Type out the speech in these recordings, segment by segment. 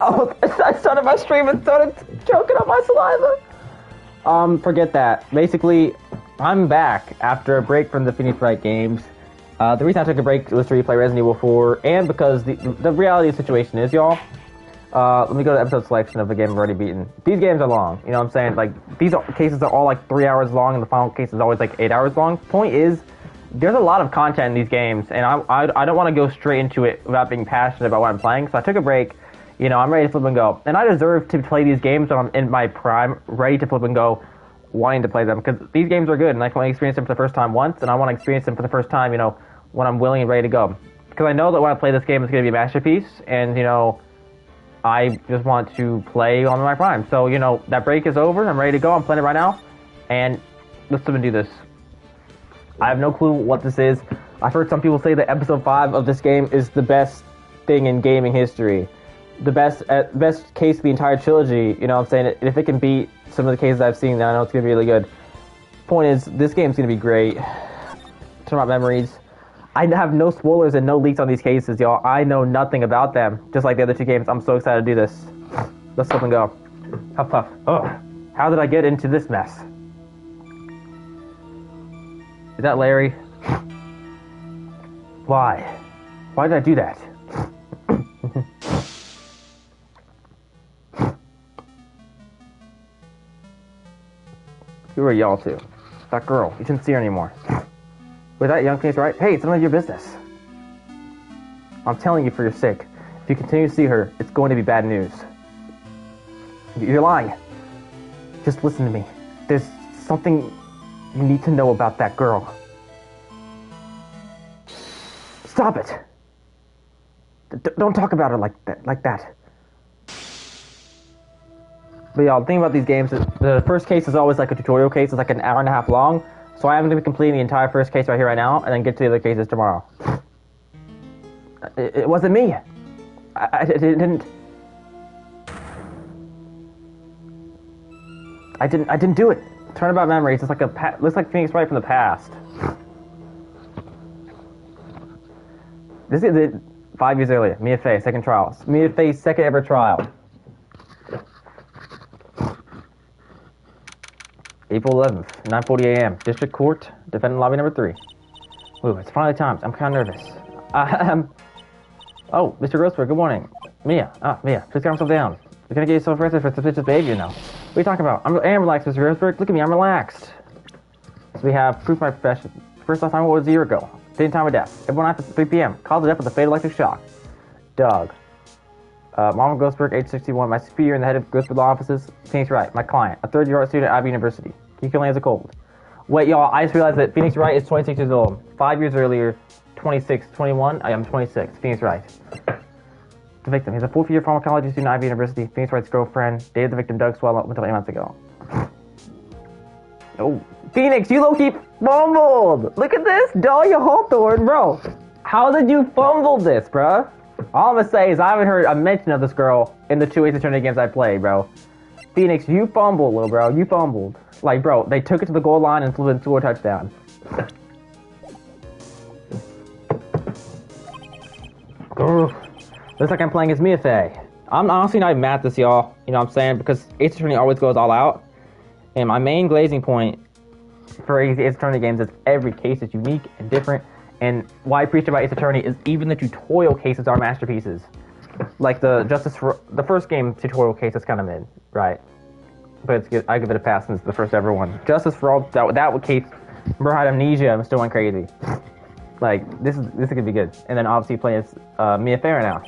Oh, I started my stream and started choking on my saliva. Forget that. Basically, I'm back after a break from the Phoenix Wright games. The reason I took a break was to replay Resident Evil 4, and because the reality of the situation is, y'all, let me go to episode selection of the game I've already beaten. These games are long, you know what I'm saying? Like, these cases are all like 3 hours long, and the final case is always like 8 hours long. Point is, there's a lot of content in these games, and I don't want to go straight into it without being passionate about what I'm playing, so I took a break. You know, I'm ready to flip and go. And I deserve to play these games when I'm in my prime, ready to flip and go, wanting to play them, because these games are good, and I want to experience them for the first time once, and I want to experience them for the first time, you know, when I'm willing and ready to go. Because I know that when I play this game, it's going to be a masterpiece, and, you know, I just want to play on my prime. So, you know, that break is over, I'm ready to go, I'm playing it right now, and let's flip and do this. I have no clue what this is. I've heard some people say that episode 5 of this game is the best thing in gaming history. The best case of the entire trilogy, you know what I'm saying? If it can beat some of the cases I've seen, then I know it's going to be really good. Point is, this game's going to be great. Turn about memories. I have no spoilers and no leaks on these cases, y'all. I know nothing about them, just like the other two games. I'm so excited to do this. Let's flip and go. Huff, puff. Oh, how did I get into this mess? Is that Larry? Why? Why did I do that? Who are y'all two? That girl. You shouldn't see her anymore. Was that young Phoenix Wright? Hey, it's none of your business. I'm telling you for your sake. If you continue to see her, it's going to be bad news. You're lying. Just listen to me. There's something you need to know about that girl. Stop it. Don't talk about her like that. But y'all, the thing about these games is the first case is always like a tutorial case. It's like an hour and a half long. So I'm going to be completing the entire first case right here, right now, and then get to the other cases tomorrow. It wasn't me. I didn't do it. Turnabout memories. It's like looks like Phoenix Wright from the past. This is it. 5 years earlier. Mia Fey, second trial. Mia Fey's second ever trial. April 11th, 9:40 a.m. District Court, defendant lobby number 3. Ooh, it's finally time. I'm kind of nervous. Oh, Mr. Grossberg, good morning. Mia, Mia, please calm yourself down. You're gonna get yourself arrested for suspicious behavior now. What are you talking about? I am relaxed, Mr. Grossberg. Look at me, I'm relaxed. So we have proof of my profession. First last time was a year ago. Date and time of death. Everyone after 3 p.m. Cause of death with a fatal electric shock. Doug. Mama Grossberg, age 61, my superior and the head of Grossberg Law Offices, Phoenix Wright, my client, a third-year art student at Ivy University. He can land as a cold. Wait, y'all, I just realized that Phoenix Wright is 26 years old. 5 years earlier, 26, 21, I am 26. Phoenix Wright. The victim, he's a fourth-year pharmacology student at Ivy University. Phoenix Wright's girlfriend dated the victim, Doug Swallow, up until 8 months ago. Oh, Phoenix, you low-key fumbled! Look at this, Dahlia Hawthorne, bro. How did you fumble this, bruh? All I'm gonna say is I haven't heard a mention of this girl in the 2 Ace Attorney games I played, bro. Phoenix, you fumbled, little bro. You fumbled. Like, bro, they took it to the goal line and flipped into a touchdown. Looks like I'm playing as Mia Fey. I'm honestly not even mad at this, y'all. You know what I'm saying? Because Ace Attorney always goes all out. And my main glazing point for Ace Attorney games is every case is unique and different. And why I preach about Ace Attorney is even the tutorial cases are masterpieces. Like the the first game tutorial case is kind of mid, right? But it's good. I give it a pass since it's the first ever one. Justice for All, that case, Bro had amnesia and still went crazy. Like this is gonna be good. And then obviously play as Mia Farah now.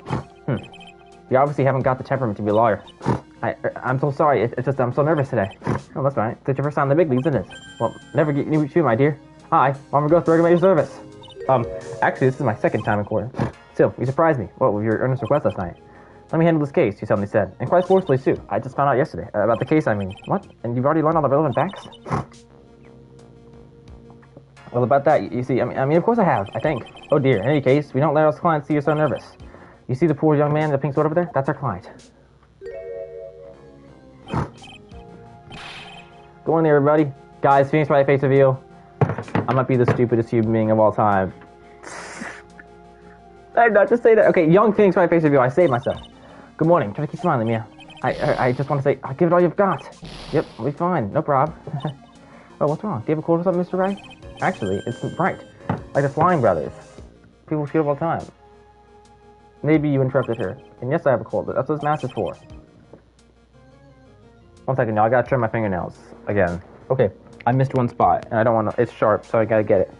You obviously haven't got the temperament to be a lawyer. I'm so sorry. It's just I'm so nervous today. Oh, that's right. It's your first time in the big leagues, isn't it? Well, never get you, my dear. Hi, Mama Grossberg at your service. Actually, this is my second time in court. Still, you surprised me. What, with your earnest request last night? Let me handle this case, you suddenly said. And quite forcefully, too. I just found out yesterday. About the case, I mean. What? And you've already learned all the relevant facts? Well, about that, you see, I mean, of course I have, I think. Oh dear, in any case, we don't let our clients see you're so nervous. You see the poor young man in the pink sword over there? That's our client. Go in there, everybody. Guys, Phoenix Wright face reveal. I might be the stupidest human being of all time. I did not just say that. Okay, young Phoenix Wright face reveal. I saved myself. Good morning. Try to keep smiling, Mia. I just want to say, I'll give it all you've got. Yep, I'll be fine. No prob. Oh, what's wrong? Do you have a cold or something, Mr. Wright? Actually, it's bright. Like the Flying Brothers. People shoot up all the time. Maybe you interrupted her. And yes, I have a cold, but that's what this mask is for. 1 second, now I gotta trim my fingernails. Again. Okay, I missed one spot, and I don't want to... It's sharp, so I gotta get it.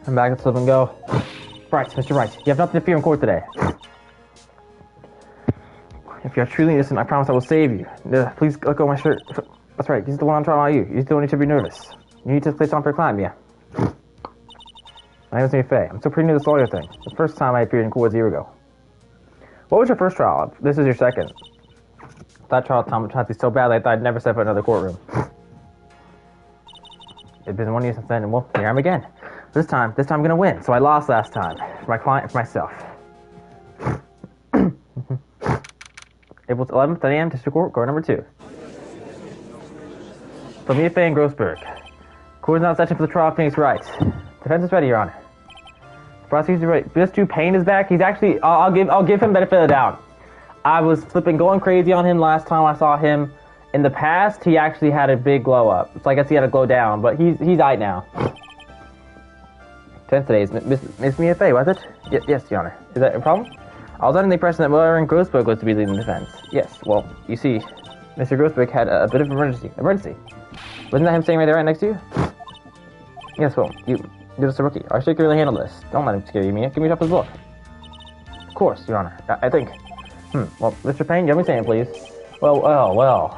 I'm back at Slip and Go. Right, Mr. Wright, you have nothing to fear in court today. If you are truly innocent, I promise I will save you. Please let go of my shirt. That's right, he's the one on trial on you. You don't need to be nervous. You need to place on for a climb, yeah. My name is FEY. I'm still pretty new to this lawyer thing. The first time I appeared in court was a year ago. What was your first trial? This is your second. That trial traumatized me so badly I thought I'd never step foot in another courtroom. It's been 1 year since then, and well, here I am again. This time I'm gonna win. So I lost last time. For my client, for myself. April 11th, 10 a.m., District Court, Court number 2. From me, FEY and Grossberg. Court is now in session for the trial of Phoenix Wright. Defense is ready, Your Honor. Prosecutor's ready. Mr. Payne is back. He's actually. I'll give him benefit of the doubt. I was going crazy on him last time I saw him. In the past, he actually had a big glow up. So I guess he had a glow down, but he's out now. Today is Miss Mia FEY, was it? Yes, Your Honor. Is that a problem? I was under the impression that Mueller and Grossberg was to be leading the defense. Yes, well, you see, Mr. Grossberg had a bit of emergency. Wasn't that him staying right next to you? Yes, well, you're just a rookie. I should really handle this. Don't let him scare you, Mia. Give me a look. Of course, Your Honor. I think. Well, Mr. Payne, you have me saying, please. Well,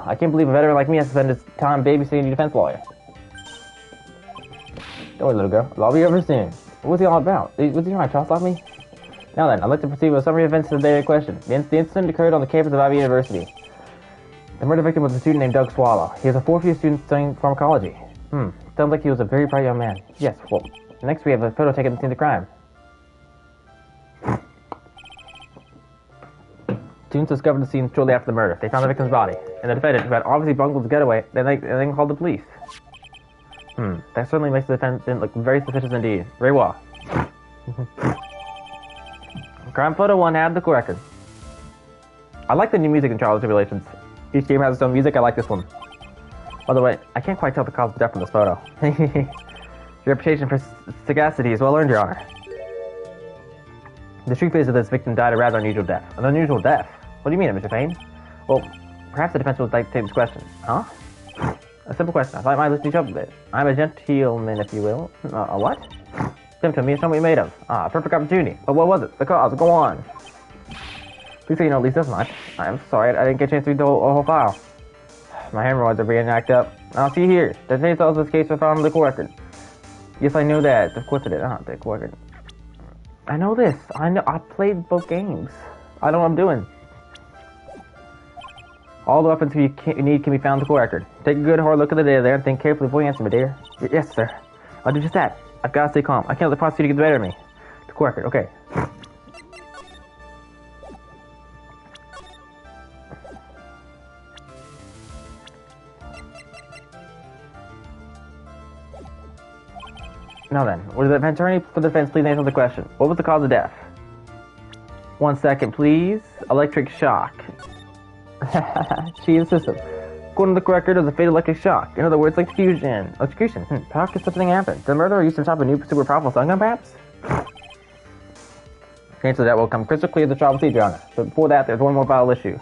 I can't believe a veteran like me has to spend his time babysitting a defense lawyer. Don't worry, little girl. I'll be over soon. What was he all about? Was he trying to child me? Now then, I'd like to proceed with a summary of events of the day in question. The incident occurred on the campus of Ivy University. The murder victim was a student named Doug Swallow. He was a fourth-year student studying pharmacology. Sounds like he was a very bright young man. Yes, well, next we have a photo taken at the scene of the crime. Students discovered the scene shortly after the murder. They found the victim's body, and the defendant, who had obviously bungled his getaway, then called the police. That certainly makes the defendant look very suspicious indeed. Very well. Crime photo 1 had the record. I like the new music in Tribulations. Each game has its own music. I like this one. By the way, I can't quite tell the cause of death from this photo. Your reputation for sagacity is well earned, Your Honor. The truth is that this victim died a rather unusual death. An unusual death? What do you mean, Mr. Payne? Well, perhaps the defense would like to take this question. Huh? A simple question. I thought I might listen to each other a bit. I'm a gentleman, if you will. A what? Symptom, me, show me what you're made of. A perfect opportunity. But what was it? The cause. Go on. Please say you know at least this much. I'm sorry, I didn't get a chance to read the whole file. My hemorrhoids are beginning to act up. I'll see here. The defense tells this case was found on the court record. Yes, I know that. Of course it is. The court record. I know this. I know. I played both games. I know what I'm doing. All the weapons you need can be found in the court record. Take a good hard look at the data there and think carefully before you answer me, dear. Yes, sir. I'll do just that. I've got to stay calm. I can't let the prosecutor get the better of me. The court record. Okay. Now then, would the attorney for the defense please answer the question? What was the cause of death? 1 second, please. Electric shock. Cheating system. According to the record, it was a fatal electric shock. In other words, electrocution. Electrocution. How could such a thing happen? Did the murderer use some type of new super powerful stun gun, perhaps? The answer to that will come crystal clear at the trial procedure on it. But before that, there's one more vital issue.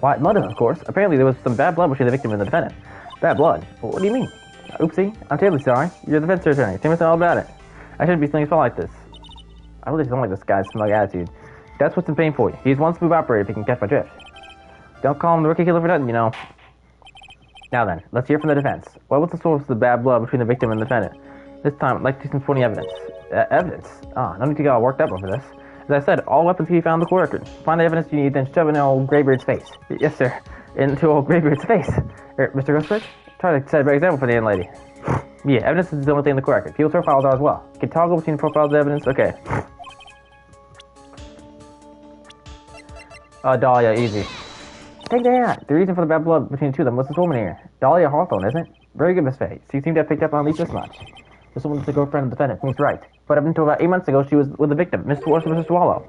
Why, motive, of course. Apparently, there was some bad blood between the victim and the defendant. Bad blood? What do you mean? Oopsie. I'm terribly sorry. You're the defense attorney. Tell me all about it. I shouldn't be saying stuff like this. I really don't like this guy's smug attitude. That's what's in pain for you. He's one smooth operator if you can catch my drift. Don't call him the rookie killer for nothing, you know. Now then, let's hear from the defense. What was the source of the bad blood between the victim and the defendant? This time, I'd like to see some supporting evidence. Evidence? No need to get all worked up over this. As I said, all weapons can be found in the court record. Find the evidence you need, then shove it in old Greybeard's face. Yes, sir. Into old Greybeard's face. Mr. Ghostbridge? Try to set a better example for the young lady. Yeah, evidence is the only thing in the court record. Field profiles are as well. Can toggle between profiles and evidence? Okay. Dahlia, easy. Take that! The reason for the bad blood between the two of them was this woman here. Dahlia Hawthorne, isn't it? Very good, Miss Faye. So you seem to have picked up on at least this much. This woman is the girlfriend of the defendant. He's right. But up until about 8 months ago, she was with the victim, Miss Dwarf and Mr. Swallow.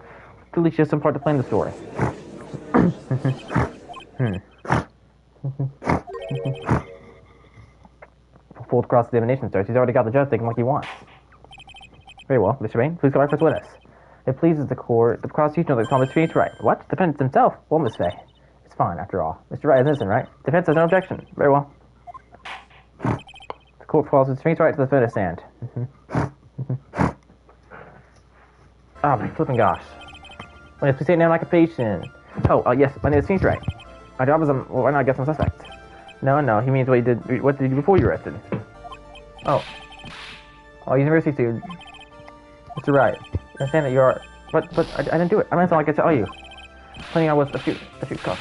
Clearly, she has some part to play in the story. Full cross-examination, sir. She's already got the judge thinking like he wants. Very well, Mr. Bain, please come right first witness. It pleases the court. The prosecution knows Mr. Faye's right. What? The defendant himself? Well, Miss Faye. It's fine, after all. Mr. Wright is innocent, right? Defense has no objection. Very well. The court calls Mr. Faye's right to the witness stand. Oh, my flipping gosh. Please say name like a patient. Oh, yes, my name is Faye's right. My job is, well, why not get some suspect? No, he means what you did. What did you do before you arrested? Oh, university student. Mr. Wright, I understand that you are, but I didn't do it. I meant to like I tell you. Planning I was a shoot cuff.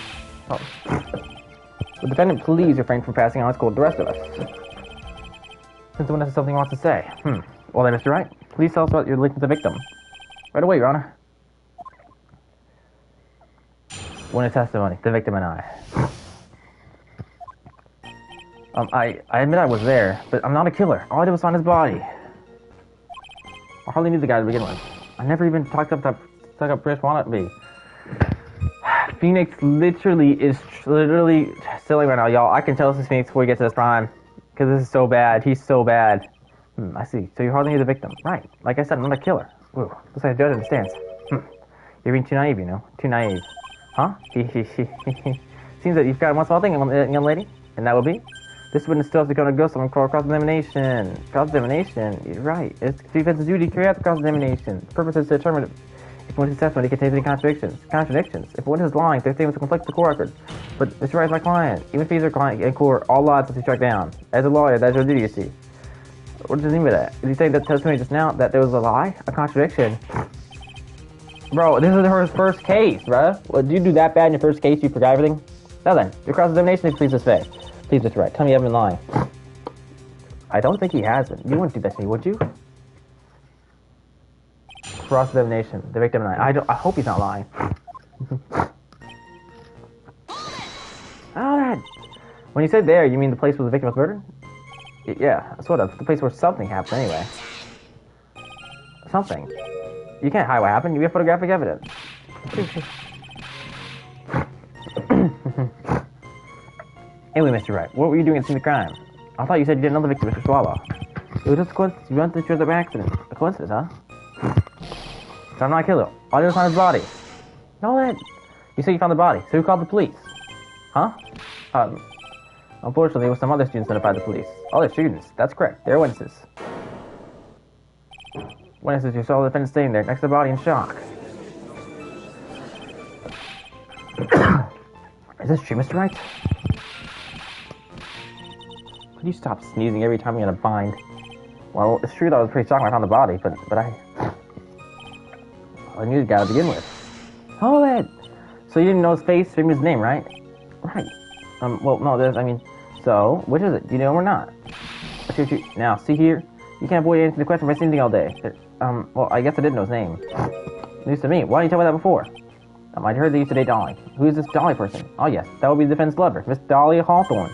Oh. The defendant, please refrain from passing on his call to the rest of us. Since the witness has something he wants to say. Well then, Mr. Wright, please tell us about your link with the victim. Right away, Your Honor. Witness testimony, the victim and I. I admit I was there, but I'm not a killer. All I did was find his body. I hardly knew the guy to begin with. I never even talked up Chris wanted me. Phoenix literally silly right now, y'all. I can tell this is Phoenix before we get to this prime. Because this is so bad. He's so bad. I see. So you hardly knew the victim. Right. Like I said, I'm not a killer. Ooh, looks like a judge understands. You're being too naive, you know. Too naive. Huh? Seems that you've got one small thing, young lady. And that will be? This witness still has to go to ghost on cross-examination. Cross-examination? You're right. It's the defense's duty to carry out the cross-examination. The purpose is to determine if one testimony contains any contradictions. If one is lying, their statements will conflict with the court record. But Mr. Wright is my client. Even if he's your client in court, all odds must be struck down. As a lawyer, that's your duty, you see. What does he mean by that? Did he say that testimony just now that there was a lie? A contradiction? Bro, this is her first case, bruh. Well, did you do that bad in your first case? You forgot everything? Now then, your cross-examination, please this way. Please, Mr. Wright, tell me you haven't been lying. I don't think he has been. You wouldn't do that to me, would you? Cross-examination, the victim and I hope he's not lying. When you said there, you mean the place where the victim was murdered? Yeah, sort of. The place where something happened, anyway. Something. You can't hide what happened. You have photographic evidence. Anyway, Mr. Wright, what were you doing at the scene of the crime? I thought you said you didn't know the victim, Mr. Swallow. It was just a coincidence. You went to the by accident. A coincidence, huh? So I'm not a killer. All I did was find his body. No, that. You said you found the body. So who called the police? Huh? Unfortunately, it was some other students that notified the police. Other students? That's correct. They're witnesses. Witnesses who saw the defendant standing there next to the body in shock. Is this true, Mr. Wright? Could you stop sneezing every time you're in a bind? Well, it's true that I was pretty shocked when I found the body, but I knew the guy to begin with. Hold it! So you didn't know his face or his name, right? Right. Well, no, so, which is it? Do you know or not? Now, see here? You can't avoid answering the question by saying anything all day. Well, I guess I didn't know his name. News to me. Why didn't you tell me that before? I'd heard they used to date Dolly. Who is this Dolly person? Oh, yes, that would be the defense lover, Miss Dolly Hawthorne.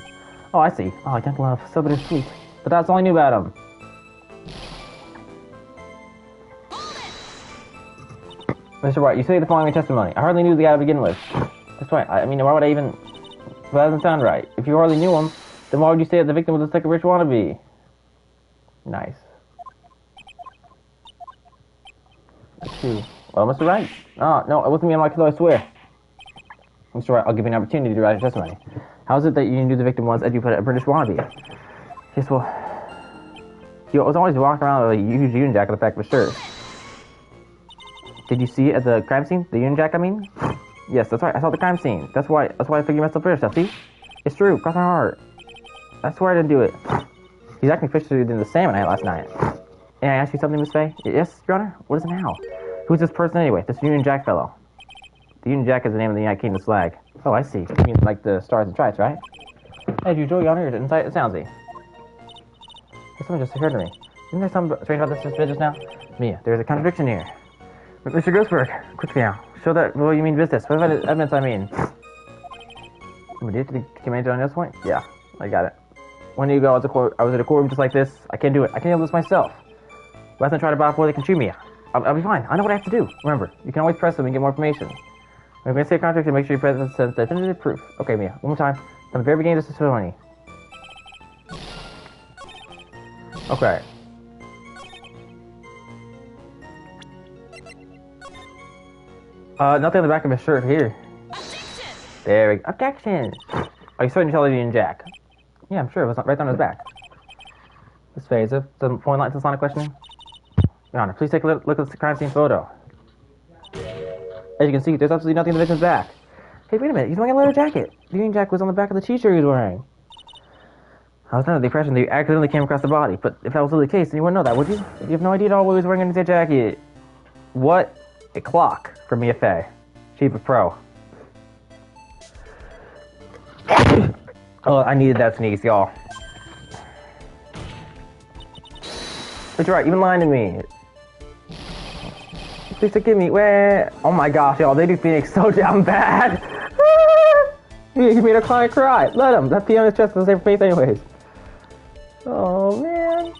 Oh, I see. Oh, I can't love. So bittersweet. But that's all I knew about him. Mr. White, you say the following testimony. I hardly knew the guy to begin with. That's right. I mean, why would I even... That doesn't sound right. If you hardly knew him, then why would you say that the victim was a second rich wannabe? Nice. That's true. Well, Mr. Wright. Oh, no, it wasn't me on my killer, I swear. Mr. Wright, I'll give you an opportunity to write your testimony. How is it that you knew the victim was, as you put it, a British wannabe? Yes, well... He was always walking around with a huge Union Jack effect for sure. Did you see it at the crime scene? The Union Jack, I mean? Yes, that's right, I saw the crime scene. That's why I figured you messed up first, see? It's true, cross my heart. I swear I didn't do it. He's acting fishier than the salmon I had last night. May I ask you something, Miss Fay? Yes, Your Honor? What is it now? Who's this person anyway? This Union Jack fellow? The Union Jack is the name of the United Kingdom's flag. Oh, I see. You mean like the stars and stripes, right? As usual, Your Honor, inside it sounds it. Someone just occurred to me. Isn't there something strange about this business now? Mia, there's a contradiction here. Mr. Grossberg, quickly now. Show that, well, you mean business. What evidence I mean? Did you command on this point? Yeah, I got it. When you go, I was at a courtroom just like this. I can't do it. I can't handle this myself. Let them try to buy before they can chew me. I'll be fine. I know what I have to do. Remember, you can always press them and get more information. I'm going to say a contract and make sure you present some definitive proof. Okay, Mia, one more time. From the very beginning of this testimony. Okay. Nothing on the back of his shirt here. Objection! There we go. Objection! Are you certain you saw the Union Jack? Yeah, I'm sure. It was right on his back. This phase of some point line to line of questioning. Your Honor, please take a look at the crime scene photo. As you can see, there's absolutely nothing on the victim's back. Hey, wait a minute. He's wearing a leather jacket. The Union Jack was on the back of the t-shirt he was wearing. I was under the impression that you accidentally came across the body, but if that was really the case, then you wouldn't know that, would you? You have no idea at all what he was wearing underneath that jacket. What? A clock from FEY. Cheap but pro. Oh, I needed that sneeze, y'all. But you're right, even lying to me. Please forgive me. Where? Oh my gosh, y'all, they do Phoenix so damn bad. He made a client cry. Let him. That pee on his chest is the same face anyways. Oh man.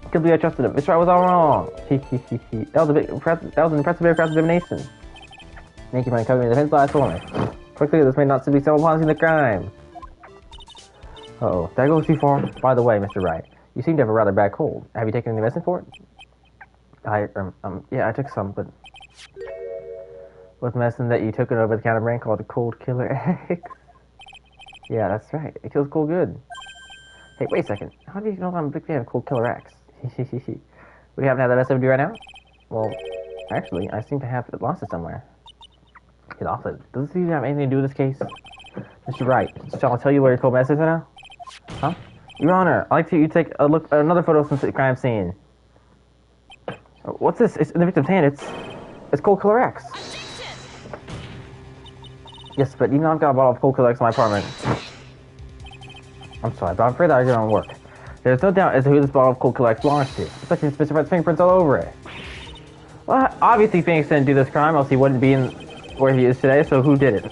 Can't believe I trusted him. Mr. Wright was all wrong. That was an impressive aircraft examination. Thank you for uncovering the defense lies for me. Quickly, this may not simply simultaneously the crime. Uh-oh, did I go too far? By the way, Mr. Wright, you seem to have a rather bad cold. Have you taken any medicine for it? Yeah, I took some, but... What's medicine that you took an over-the-counter brand called the Cold Killer X? Yeah, that's right. It kills cold good. Hey, wait a second. How do you know I'm a big fan of Cold Killer X? We haven't had that SMD right now? Well, actually, I seem to have lost it somewhere. Get off it. Does this even have anything to do with this case? Mr. Wright, shall I tell you where your cold medicine is now? Huh? Your Honor, I'd like you to take a look at another photo since the crime scene. What's this? It's in the victim's hand. It's Cold Killer X. Yes, but even though I've got a bottle of Cold Killer X in my apartment. I'm sorry, but I'm afraid that argument won't work. There's no doubt as to who this bottle of Cold Killer X belongs to, especially since Mr. Wright's fingerprints all over it. Well, obviously Phoenix didn't do this crime, else he wouldn't be in where he is today, so who did it?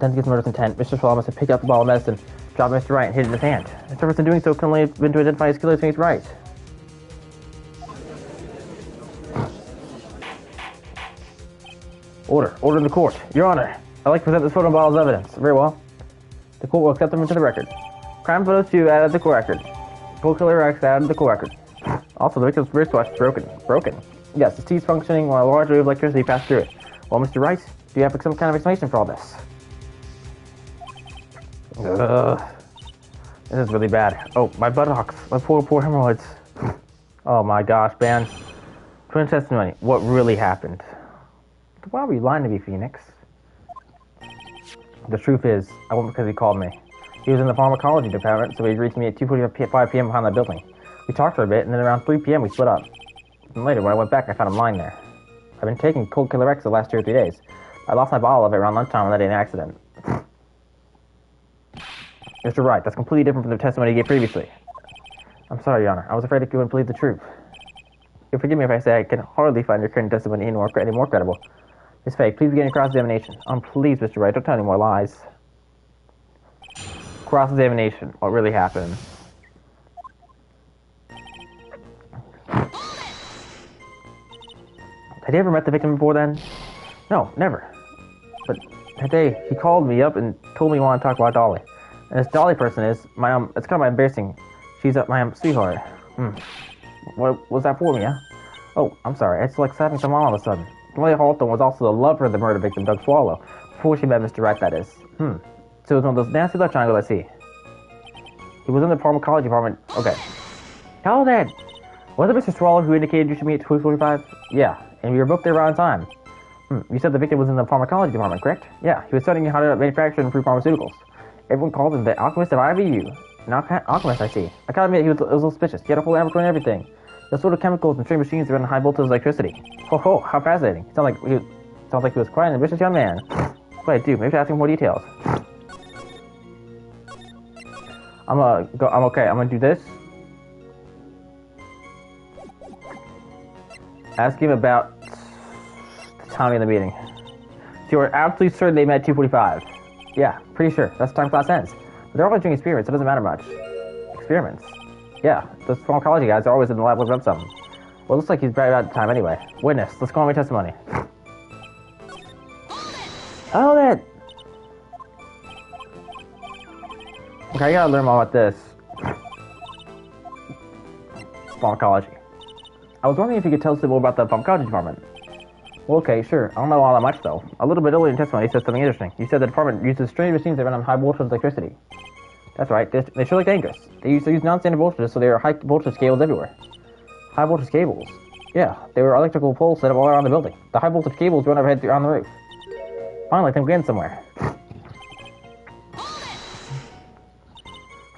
Then to get murder's intent, Mr. Shaw must have picked up the bottle of medicine, dropped Mr. Wright, and hid it in his hand. Mr. Roberts in doing so couldn't only have been to identify his killer as Phoenix Wright. Order in the court. Your Honor, I'd like to present this photo and bottle as evidence. Very well. The court will accept them into the record. Crime photos 2 added to the court record. Cold Killer X added to the court record. Also, the victim's wristwatch is broken. Yes, his teeth functioning while a large wave of electricity passed through it. Well, Mr. Wright, do you have some kind of explanation for all this? This is really bad. Oh, my buttocks. My poor hemorrhoids. Oh my gosh, man. Twin testimony. What really happened? Why were you lying to me, Phoenix? The truth is, I went because he called me. He was in the pharmacology department, so he agreed to me at 2:45 p.m. behind that building. We talked for a bit, and then around 3 p.m. we split up. And later, when I went back, I found him lying there. I've been taking Cold Killer X the last 2 or 3 days. I lost my bottle of it around lunchtime on that day in an accident. Mr. Wright, that's completely different from the testimony he gave previously. I'm sorry, Your Honor. I was afraid he wouldn't believe the truth. You'll forgive me if I say I can hardly find your current testimony any more credible. Miss Faye, please begin your cross-examination. Please, Mr. Wright, don't tell any more lies. Cross-examination. What really happened? Had you ever met the victim before then? No, never. But that day, he called me up and told me he wanted to talk about Dolly. And this Dolly person is my, it's kind of embarrassing. She's my, sweetheart. What was that for me, huh? Oh, I'm sorry. It's like slapping someone all of a sudden. Dolly Halton was also the lover of the murder victim, Doug Swallow. Before she met Mr. Wright, that is. So it was one of those nasty love triangles I see. He was in the pharmacology department. Okay. How that? Was it Mr. Swallow who indicated you should meet at 2:45? Yeah, and we were both there around time. You said the victim was in the pharmacology department, correct? Yeah, he was studying how to manufacture and improve pharmaceuticals. Everyone called him the alchemist of IBU. An alchemist, I see. I gotta admit, he was a little suspicious. He had a whole laboratory and everything. The sort of chemicals and trained machines that run high voltage electricity. Ho, how fascinating. Sounds like he was quite an ambitious young man. What I do? Maybe I should ask him more details. I'm okay. I'm gonna do this. Ask him about the timing of the meeting. So you're absolutely certain they met at 2:45? Yeah, pretty sure. That's the time class ends. But they're always doing experiments, so it doesn't matter much. Experiments? Yeah, those pharmacology guys are always in the lab looking up something. Well, it looks like he's right about time anyway. Witness, let's call my testimony. Oh, that... Okay, I gotta learn more about this. Pharmacology. I was wondering if you could tell us more about the pharmacology department. Well, okay, sure. I don't know all that much, though. A little bit earlier in testimony, you said something interesting. You said the department uses strange machines that run on high voltage electricity. That's right. They sure look dangerous. They use non-standard voltages, so there are high voltage cables everywhere. High voltage cables? Yeah, there were electrical poles set up all around the building. The high voltage cables run overhead on the roof. Finally, I'm getting somewhere.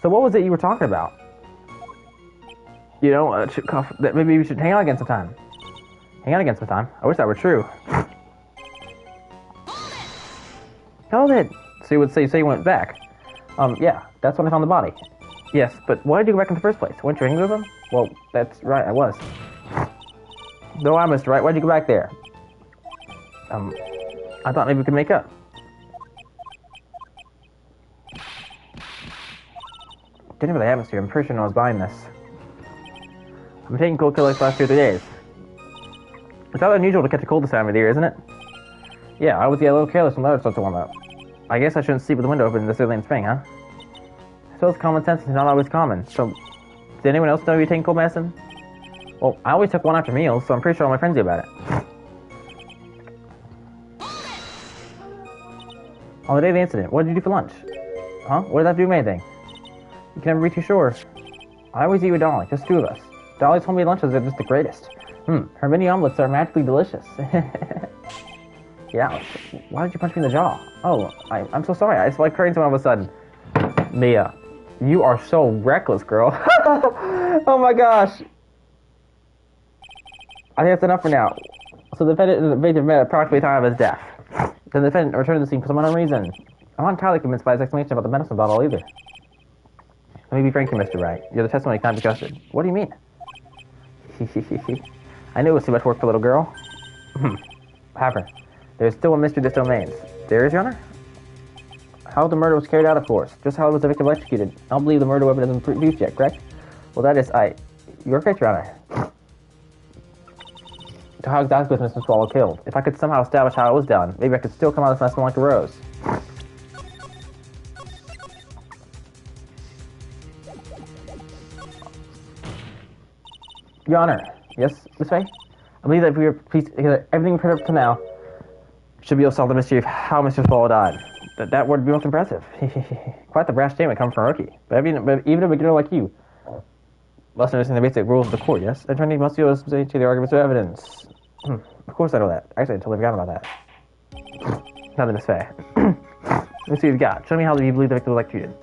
So what was it you were talking about? You know, that maybe we should hang out again sometime. Hang out again sometime? I wish that were true. Hell it. So you would say you went back. Yeah, that's when I found the body. Yes, but why did you go back in the first place? Weren't you angry with him? Well, that's right, I was. No, I missed, right? Why'd you go back there? I thought maybe we could make up. Didn't know the atmosphere. I'm pretty sure no one's buying this. I've been taking cold killers the last 2 or 3 days. It's not unusual to catch a cold this time of the year, isn't it? Yeah, I was a little careless when the weather started to warm up. I guess I shouldn't sleep with the window open this early in spring, huh? I suppose common sense is not always common. So, did anyone else know you were taking cold medicine? Well, I always took one after meals, so I'm pretty sure all my friends knew about it. On the day of the incident, what did you do for lunch? Huh? What did that do with anything? You can never be too sure. I always eat with Dolly, just 2 of us. Dolly's homemade lunches are just the greatest. Her mini omelets are magically delicious. Yeah, why did you punch me in the jaw? Oh, I'm so sorry. I just like hurting someone all of a sudden. Mia, you are so reckless, girl. Oh my gosh. I think that's enough for now. So the defendant met approximately the time of his death. The defendant returned to the scene for some unknown reason. I'm not entirely convinced by his explanation about the medicine bottle either. Let me be frank here, Mr. Wright. Your testimony can't be trusted. What do you mean? I knew it was too much work for a little girl. However, there is still a mystery that still remains. There is, Your Honor? How the murder was carried out, of course. Just how was the victim executed. I don't believe the murder weapon hasn't been produced yet, correct? Well, that is, You're correct, Your Honor. To how exactly was Mr. Swallow killed? If I could somehow establish how it was done, maybe I could still come out of this mess like a rose. Your Honor. Yes, Miss Faye? I believe that if we were everything we've heard up to now should be able to solve the mystery of how Mr. Swallow died. That would be most impressive. Quite the brash statement coming from a rookie. But even a beginner like you must understand the basic rules of the court, yes? Attorney must be able to say to the arguments of evidence. Of course I know that. Actually, I totally forgot about that. Now then, Miss Faye. Let's see what you got. Show me how you believe the victim was electrocuted.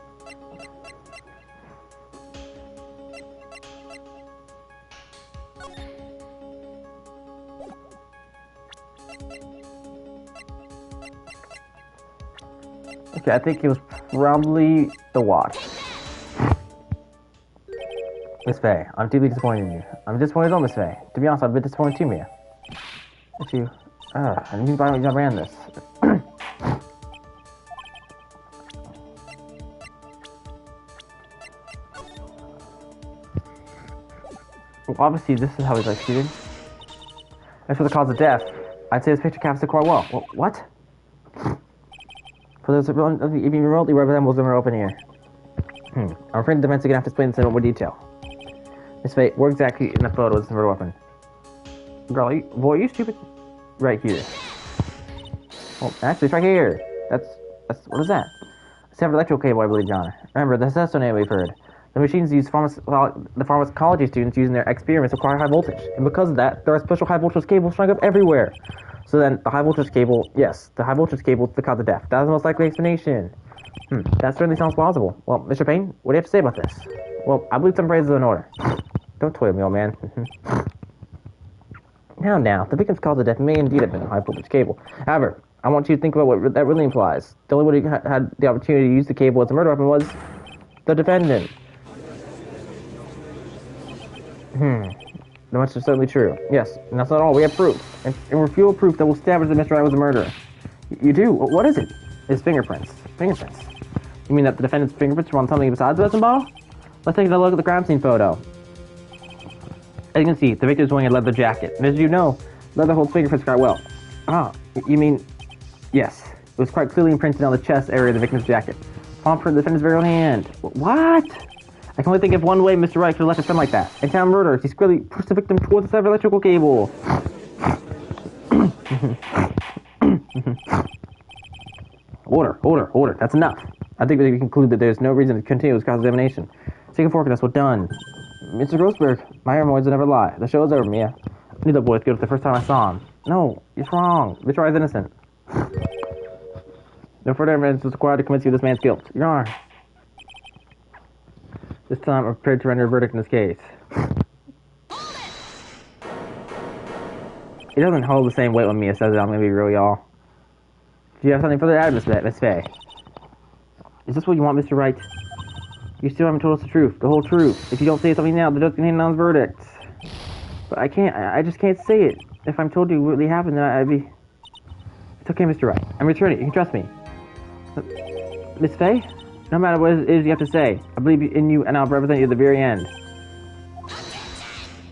Okay, I think it was probably the watch. Miss Faye, I'm deeply disappointed in you. I'm disappointed in Miss Faye. To be honest, I've been disappointed too, Mia. If you... I didn't buy you ran this. Well, obviously, this is how he's executed. As for the cause of death, I'd say this picture captures it quite well. What? For those that even remotely resembles them are open here. I'm afraid the defense are gonna have to explain this in more detail. Miss Faye, where exactly in the photo is the murder weapon? Girl, boy, you stupid. Right here. Well, actually, it's right here. That's what is that? A separate electrical cable, I believe, John. Remember, that's the name we've heard. The machines use the pharmacology students using their experiments require high voltage, and because of that, there are special high voltage cables strung up everywhere. So then, the high voltage cable, yes, the high voltage cable is the cause of death. That's the most likely explanation. That certainly sounds plausible. Well, Mr. Payne, what do you have to say about this? Well, I believe some praises are in order. Don't toy with me, old man. Now, the victim's cause of death may indeed have been a high voltage cable. However, I want you to think about what that really implies. The only one who had the opportunity to use the cable as a murder weapon was the defendant. That's certainly true. Yes, and that's not all. We have proof. And irrefutable proof that will establish that Mr. Wright was a murderer. You do? What is it? His fingerprints. Fingerprints? You mean that the defendant's fingerprints were on something besides the medicine bottle? Let's take a look at the crime scene photo. As you can see, the victim is wearing a leather jacket. And as you know, leather holds fingerprints quite well. You mean... Yes. It was quite clearly imprinted on the chest area of the victim's jacket. Palm print of the defendant's very own hand. What? I can only think of one way Mr. Wright could have left his friend like that. In town murder, he squarely pushed the victim towards the severed electrical cable. Order. That's enough. I think we can conclude that there's no reason to continue this cross-examination. Take a fork and us. We're done. Mr. Grossberg, my hemorrhoids never lie. The show is over, Mia. I knew that boy was good the first time I saw him. No, he's wrong. Mr. Wright is innocent. No further evidence is required to convince you of this man's guilt. Your Honor. This time, I'm prepared to render a verdict in this case. It doesn't hold the same weight when Mia says it, I'm gonna be real, y'all. Do you have something further to add, Miss Faye? Is this what you want, Mr. Wright? You still haven't told us the truth, the whole truth. If you don't say something now, the judge can hand down his verdict. But I just can't say it. If I'm told you what really happened, then I'd be... It's okay, Mr. Wright. I'm returning. You can trust me. Miss Faye? No matter what it is you have to say, I believe in you and I'll represent you at the very end.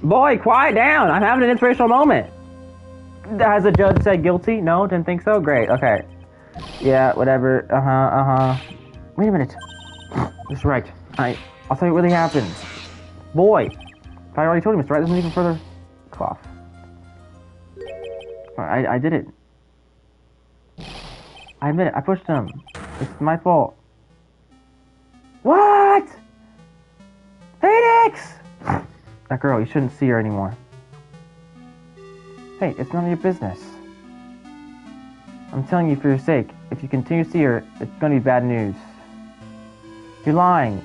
Boy, quiet down! I'm having an inspirational moment! Has the judge said guilty? No, didn't think so? Great, okay. Yeah, whatever. Wait a minute. Mr. Wright, I'll tell you what really happened. Boy! If I already told you, Mr. Wright, there's no even further cough. I did it. I admit it, I pushed him. It's my fault. What? Phoenix! That girl, you shouldn't see her anymore. Hey, it's none of your business. I'm telling you for your sake, if you continue to see her, it's gonna be bad news. You're lying.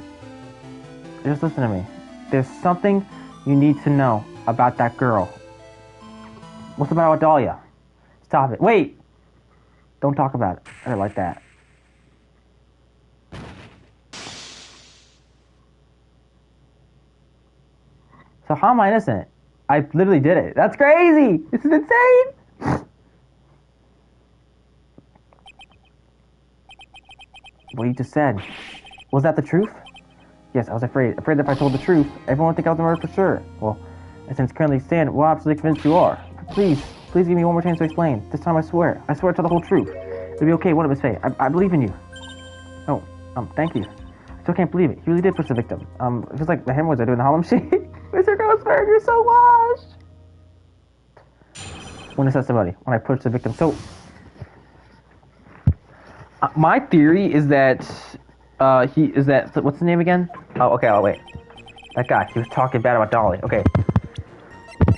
Just listen to me. There's something you need to know about that girl. What's the matter with Dahlia? Stop it. Wait! Don't talk about it. I don't like that. So how am I innocent? I literally did it. That's crazy! This is insane! What you just said. Was that the truth? Yes, I was afraid. Afraid that if I told the truth, everyone would think I was the murderer for sure. Well, since currently stand, we're absolutely convinced you are. Please give me one more chance to explain. This time I swear. I swear to tell the whole truth. It'll be okay, what did Miss Faye? I believe in you. Oh, thank you. I still can't believe it. He really did push the victim. It feels like the hemorrhoids are doing the Harlem Shake. Mr. Grossberg, you're so washed! Witness testimony, when I pushed the victim. So, my theory is that, what's his name again? Oh, okay, wait. That guy, he was talking bad about Dolly. Okay.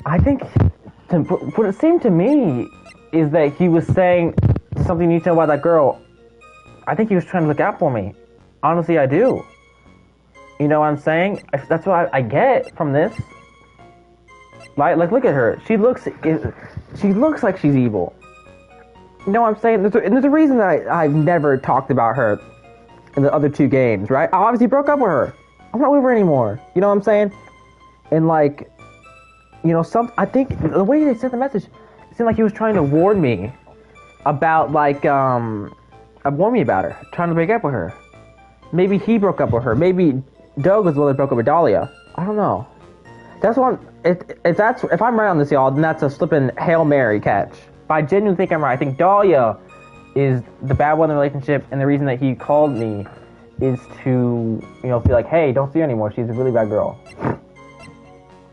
I think, what it seemed to me is that he was saying something you need to know about that girl. I think he was trying to look out for me. Honestly, I do. You know what I'm saying? That's what I get from this. Like, look at her. She looks like she's evil. You know what I'm saying? There's a reason that I've never talked about her in the other 2 games, right? I obviously broke up with her. I'm not with her anymore. You know what I'm saying? And like, you know, I think the way they sent the message, it seemed like he was trying to warn me about like, warn me about her, trying to break up with her. Maybe he broke up with her. Maybe Doug was the one that broke up with Dahlia. I don't know. That's what if I'm right on this, y'all, then that's a flippin' Hail Mary catch. But I genuinely think I'm right. I think Dahlia is the bad one in the relationship, and the reason that he called me is to, you know, be like, hey, don't see her anymore. She's a really bad girl.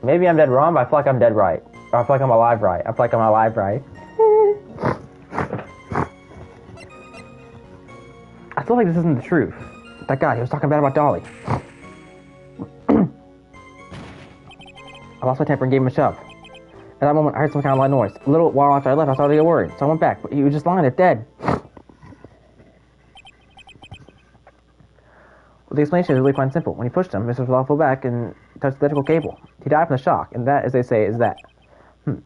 Maybe I'm dead wrong, but I feel like I'm dead right. Or I feel like I'm alive right. I feel like I'm alive right. I feel like this isn't the truth. That guy, he was talking bad about Dolly. I lost my temper and gave him a shove. At that moment, I heard some kind of loud noise. A little while after I left, I started to get worried. So I went back, but he was just lying there, dead. Well, the explanation is really quite simple. When he pushed him, Mr. Flaw fell back and touched the electrical cable. He died from the shock, and that, as they say, is that.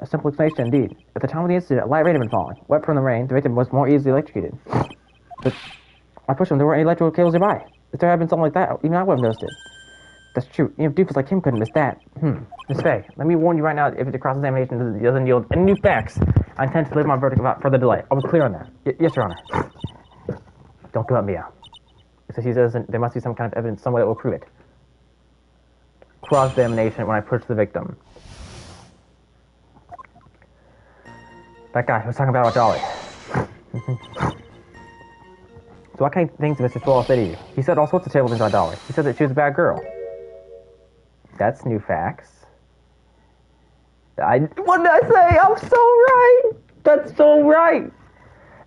A simple explanation indeed. At the time of the incident, a light rain had been falling. Wet from the rain, the victim was more easily electrocuted. But I pushed him, there weren't any electrical cables nearby. If there had been something like that, even I would have noticed it. That's true. Even doofus like him couldn't miss that. Miss Faye, let me warn you right now, if the cross-examination doesn't yield any new facts, I intend to leave my verdict without further delay. I was clear on that. Yes, Your Honor. Don't give up, Mia. So she says there must be some kind of evidence somewhere that will prove it. Cross-examination when I push the victim. That guy was talking about Dolly. So what kind of things did Mr. Swallow say to you? He said all sorts of terrible things about Dolly. He said that she was a bad girl. That's new facts. What did I say? I'm so right. That's so right.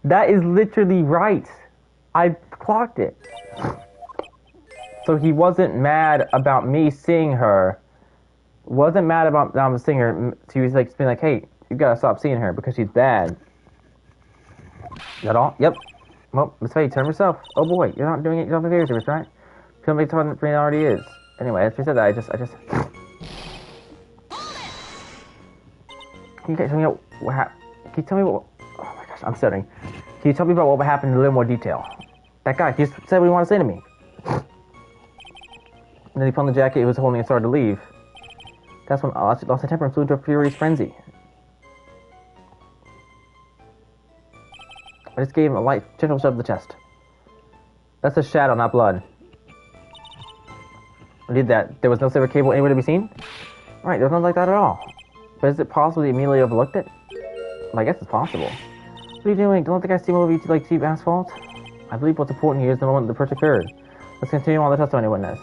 That is literally right. I clocked it. So he wasn't mad about me seeing her. Wasn't mad about seeing her. He was like being like, hey, you gotta stop seeing her because she's bad. Is that all? Yep. Well, Miss Faye, turn yourself. Oh boy, you're not doing it yourself a favor service, right? Feel me talking than it already is. Anyway, after you said that, I just. Can you tell me what happened? Can you tell me what? Oh my gosh, I'm stuttering. Can you tell me about what happened in a little more detail? That guy, he just said what he wanted to say to me. And then he put on the jacket he was holding and started to leave. That's when I lost my temper and flew into a furious frenzy. I just gave him a light, gentle shove to the chest. That's a shadow, not blood. I did that. There was no silver cable anywhere to be seen? Right, there was nothing like that at all. But is it possible he immediately overlooked it? Well, I guess it's possible. What are you doing? Don't let the guy steam over you like cheap asphalt? I believe what's important here is the moment the purchase occurred. Let's continue on the testimony witness.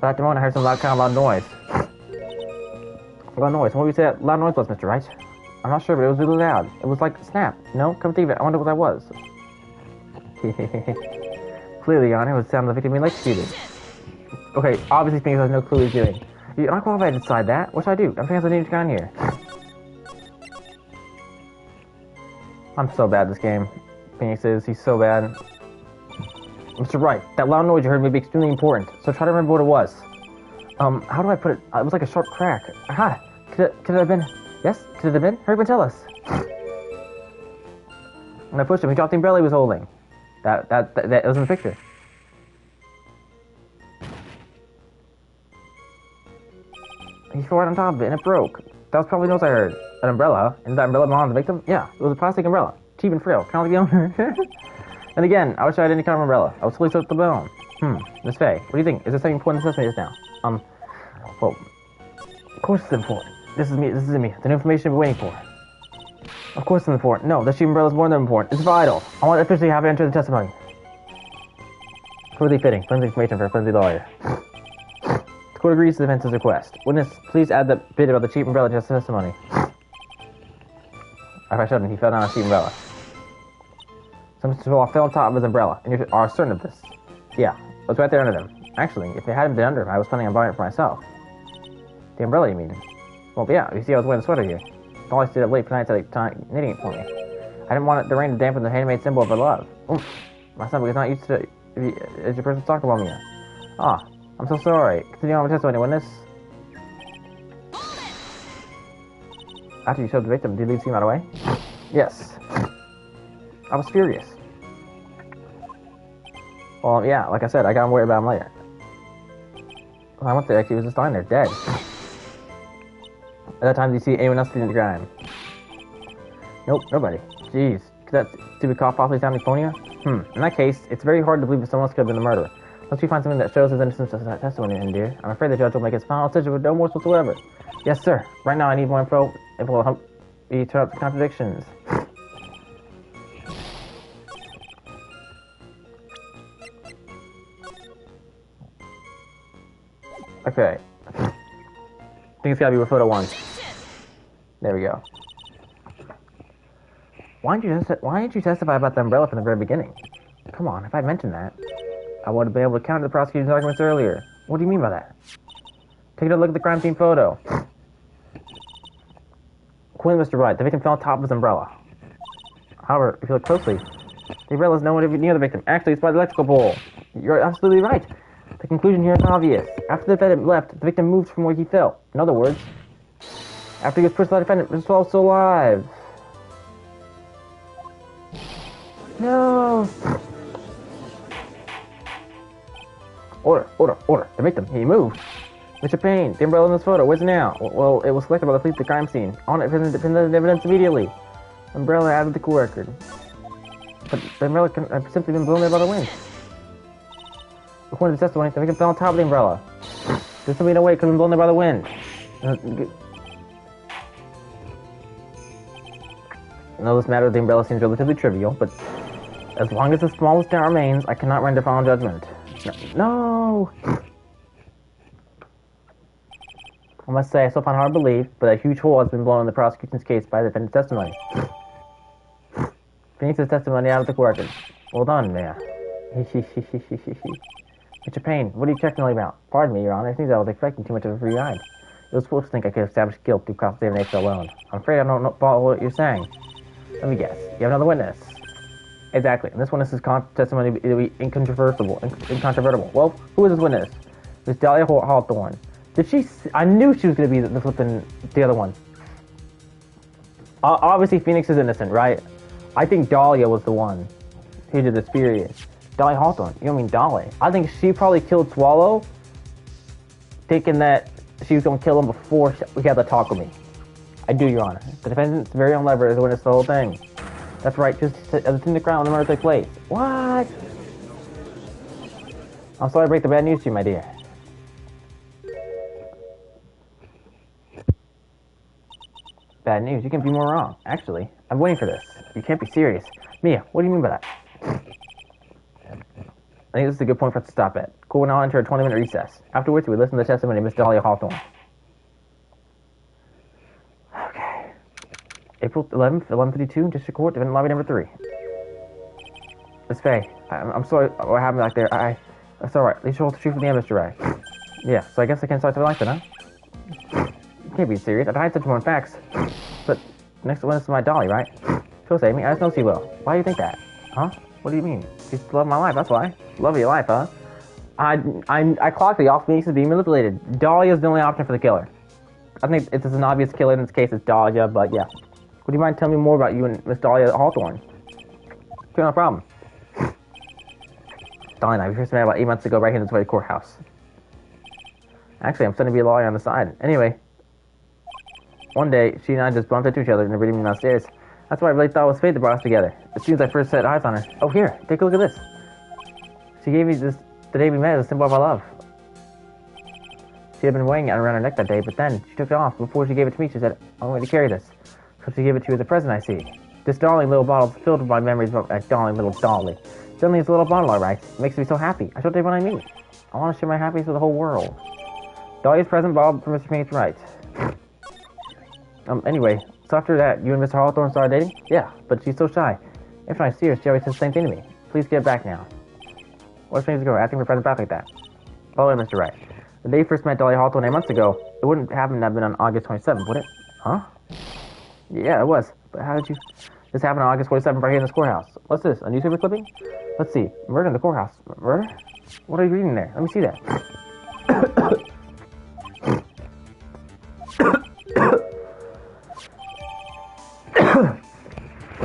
But at the moment I heard some loud noise. Loud noise. What would you say that loud noise was, Mr. Wright? I'm not sure, but it was really loud. It was like a snap. No? Come think of it. I wonder what that was. Clearly, Your Honor, it was the sound of the victim being electrocuted. Okay, obviously Phoenix has no clue what he's doing. You're not qualified to decide that. What should I do? I'm thinking I need to go in here. I'm so bad at this game. Phoenix is. He's so bad. Mr. Wright, that loud noise you heard may be extremely important, so try to remember what it was. How do I put it? It was like a sharp crack. Aha! Could it have been... Yes? Could it have been? Hurry up and tell us. When I pushed him, he dropped the umbrella he was holding. That was in the picture. He fell right on top of it and it broke. That was probably the noise I heard. An umbrella? And that umbrella belonged to the victim? Yeah, it was a plastic umbrella. Cheap and frail. Kind of like the owner. And again, I wish I had any kind of umbrella. I was fully soaked to the bone. Miss Faye, what do you think? Is there something important to discuss now? Well, of course it's important. This is me. The new information we're waiting for. Of course it's important. No, the cheap umbrella is more than important. It's vital. I want to officially have it enter the testimony. Further fitting. Flimsy information for a flimsy lawyer. The court agrees to the defense's request. Witness, please add the bit about the cheap umbrella to the testimony. If I showed him, he fell down a cheap umbrella. So Mr. Swallow fell on top of his umbrella, and you are certain of this. Yeah, it was right there under them. Actually, if it hadn't been under him, I was planning on buying it for myself. The umbrella, you mean? Well, yeah, you see I was wearing a sweater here. Dolly stayed up late for nights at a time knitting it for me. I didn't want the rain to dampen the handmade symbol of her love. Oof. My stomach is not used to as your person talk about me. Ah, I'm so sorry. Continue on with testimony, witness. After you showed the victim, did you leave the scene right away? Yes. I was furious. Well, yeah, like I said, I got worried about him later. When I went there, he was just lying there, dead. At that time, did you see anyone else doing the crime? Nope, nobody. Jeez, could that stupid cop possibly sound pneumonia? In that case, it's very hard to believe that someone else could have been the murderer. Unless we find something that shows his innocence as that testimony in, dear. I'm afraid the judge will make his final decision with no more whatsoever. Yes, sir. Right now, I need more info. It will help me turn up the contradictions. Okay. I think it's gotta be with photo 1. There we go. Why didn't you testify about the umbrella from the very beginning? Come on, if I mentioned that, I would have been able to counter the prosecution's arguments earlier. What do you mean by that? Take a look at the crime scene photo. According to Mr. Wright, the victim fell on top of his umbrella. However, if you look closely, the umbrella is nowhere near the victim. Actually, it's by the electrical pole. You're absolutely right. The conclusion here is obvious. After the defendant left, the victim moved from where he fell. In other words, after he was pushed by the defendant, he was also alive. No! Order. The victim, he moved. Mr. Payne, the umbrella in this photo, where's it now? Well, it was collected by the police at the crime scene. On it, present evidence immediately. Umbrella added the cool record. But the umbrella could have simply been blown there by the wind. According to the testimony, the victim fell on top of the umbrella. There's simply no way it could have been blown there by the wind. No, this matter of the umbrella seems relatively trivial, but as long as the smallest doubt remains, I cannot render final judgment. No! I must say, I still find it hard to believe, but a huge hole has been blown in the prosecution's case by the defendant's testimony. Phoenix's testimony out of the record. Well done, Mayor. Mr. Payne, what are you checking about? Pardon me, Your Honor. I think I was expecting too much of a free ride. It was foolish to think I could establish guilt through cross-examination alone. I'm afraid I don't follow what you're saying. Let me guess. You have another witness. Exactly. And this witness's testimony will be incontrovertible. Well, who is this witness? Miss Dahlia Hawthorne. Did she? I knew she was going to be the other one. Obviously, Phoenix is innocent, right? I think Dahlia was the one who did this period. Dahlia Hawthorne. You don't mean Dolly. I think she probably killed Swallow, thinking that she was going to kill him before we had the talk with me. I do, Your Honor. The defendant's very own lever is the witness the whole thing. That's right, just in the crowd when the murder took place. What? I'm sorry to break the bad news to you, my dear. Bad news? You can't be more wrong. Actually, I'm waiting for this. You can't be serious. Mia, what do you mean by that? I think this is a good point for us to stop at. Cool, we'll now enter a 20-minute recess. Afterwards, we listen to the testimony of Miss Dahlia Hawthorne. Okay. April 11th, 11:52, District Court, Defendant Lobby number 3. Miss Faye, I'm sorry what happened back there. It's alright. They should shoot from the end, Mr. Ray. Yeah, so I guess I can start to like that, huh? You can't be serious. I'd hide such more facts. But next witness is my Dolly, right? She'll save me. I just know she will. Why do you think that? Huh? What do you mean? She's the love of my life, that's why. Love of your life, huh? I clocked the off Phoenix is being manipulated. Dahlia is the only option for the killer. I think it's an obvious killer in this case, it's Dahlia, but yeah. Would you mind telling me more about you and Miss Dahlia Hawthorne? Sure, no problem. Dahlia and I, we first met about 8 months ago right here in this very courthouse. Actually, I'm studying to be a lawyer on the side. Anyway, one day, she and I just bumped into each other in the reading room downstairs. That's why I really thought it was fate that brought us together. As soon as I first set eyes on her. Oh, here, take a look at this. She gave me this the day we met as a symbol of our love. She had been wearing it around her neck that day, but then she took it off. Before she gave it to me, she said, I want you to carry this. So she gave it to you as a present, I see. This darling little bottle is filled with my memories of that darling little Dolly. Suddenly it's a little bottle, alright. It makes me so happy. I showed everyone I meet. I want to share my happiness with the whole world. Dolly's present bottle for Mr. Phoenix Wright. Anyway, so after that, you and Mr. Hawthorne started dating? Yeah, but she's so shy. If I see her, she always says the same thing to me. Please get back now. What's strange to go asking for present back like that? Oh, wait, Mr. Wright. The day you first met Dolly Hawthorne 8 months ago, it wouldn't happen to have been on August 27th, would it? Huh? Yeah, it was. But how did you... This happened on August 27th right here in this courthouse. What's this, a newspaper clipping? Let's see. Murder in the courthouse. Murder? What are you reading there? Let me see that.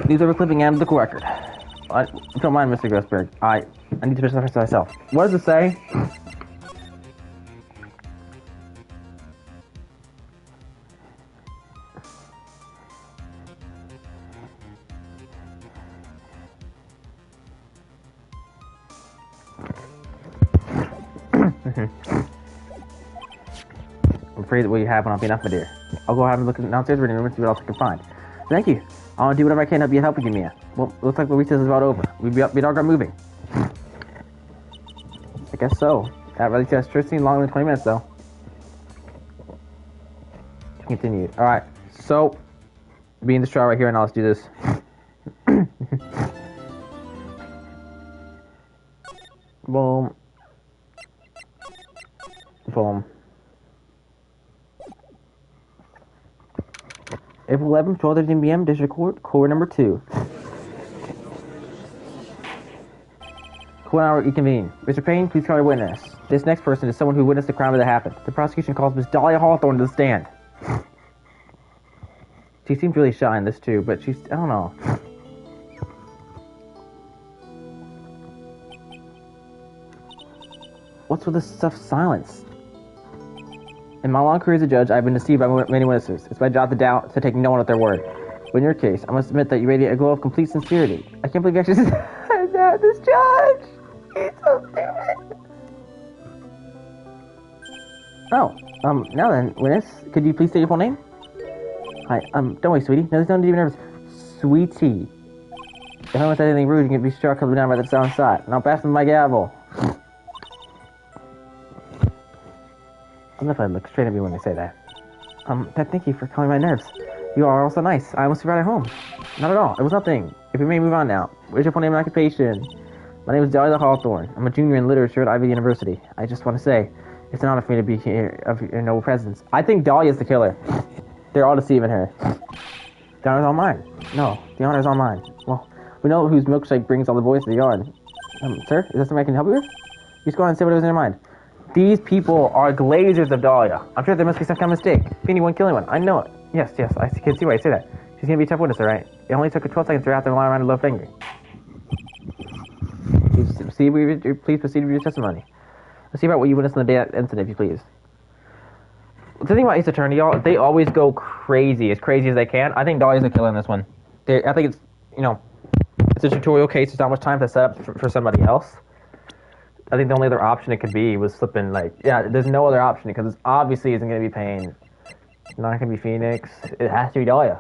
These are clipping out of the court record. Don't mind, Mr. Grossberg. I need to finish the myself. What does it say? I'm afraid that what you have will not be enough, my dear. I'll go have a look downstairs reading room and see what else I can find. Thank you. I'll do whatever I can to be helping you, Mia. Well, looks like the recess is about over. We all got moving. I guess so. That really just sure seemed longer than 20 minutes, though. Continue. Alright, so, be in the straw right here, and now let's do this. Boom. Boom. April 11th, 12:13 p.m., District Court, Court number 2. Court hour reconvene. Mr. Payne, please call your witness. This next person is someone who witnessed the crime that happened. The prosecution calls Miss Dahlia Hawthorne to the stand. She seems really shy in this too, but she's, I don't know. What's with this stuff silence? In my long career as a judge, I've been deceived by many witnesses. It's my job to take no one at their word. But in your case, I must admit that you radiate a glow of complete sincerity. I can't believe you actually said that. This judge! He's so stupid. Oh, now then, witness, could you please state your full name? Hi, don't worry, sweetie. No, there's no need to be nervous. Sweetie. If I said anything rude, you can be struck coming down by the sound side. And I'll pass them my gavel. I'm not gonna look straight at me when they say that. Thank you for calming my nerves. You are also nice. I almost forgot at home. Not at all. It was nothing. If we may move on now. Where's your full name and occupation? My name is Dahlia Hawthorne. I'm a junior in literature at Ivy University. I just want to say, it's an honor for me to be here of your noble presence. I think Dahlia's the killer. They're all deceiving her. The honor's all mine. No, the honor's all mine. Well, we know whose milkshake brings all the boys to the yard. Sir, is there something I can help you with? You just go on and say whatever's in your mind. These people are glazers of Dahlia. I'm sure there must be some kind of mistake. Feeny one killing one. I know it. Yes, I can see why you say that. She's gonna be a tough witness, alright? It only took her 12 seconds to wrap them all around a low finger. Please proceed with your testimony. Let's see about what you witnessed in the day of that incident, if you please. The thing about Ace Attorney, y'all, they always go crazy as they can. I think Dahlia's the killer in this one. I think it's, it's a tutorial case. There's not much time to set up for somebody else. I think the only other option it could be was flipping, there's no other option because it obviously isn't going to be Payne. It's not going to be Phoenix. It has to be Dahlia.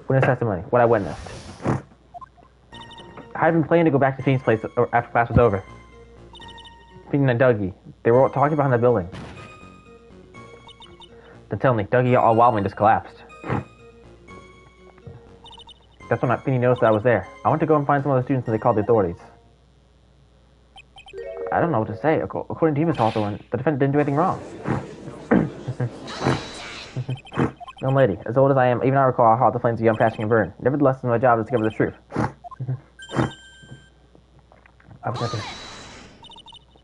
Witness testimony. What I witnessed. I had been planning to go back to Phoenix's place after class was over. Phoenix and Dougie. They were all talking behind the building. Then tell me, Dougie all wildly just collapsed. That's when Feeny noticed that I was there. I went to go and find some other students and they called the authorities. I don't know what to say. According to Miss Hawthorne, the defendant didn't do anything wrong. Young lady, as old as I am, even I recall how hot the flames of young passion can burn. Nevertheless, my job is to discover the truth. I was nothing.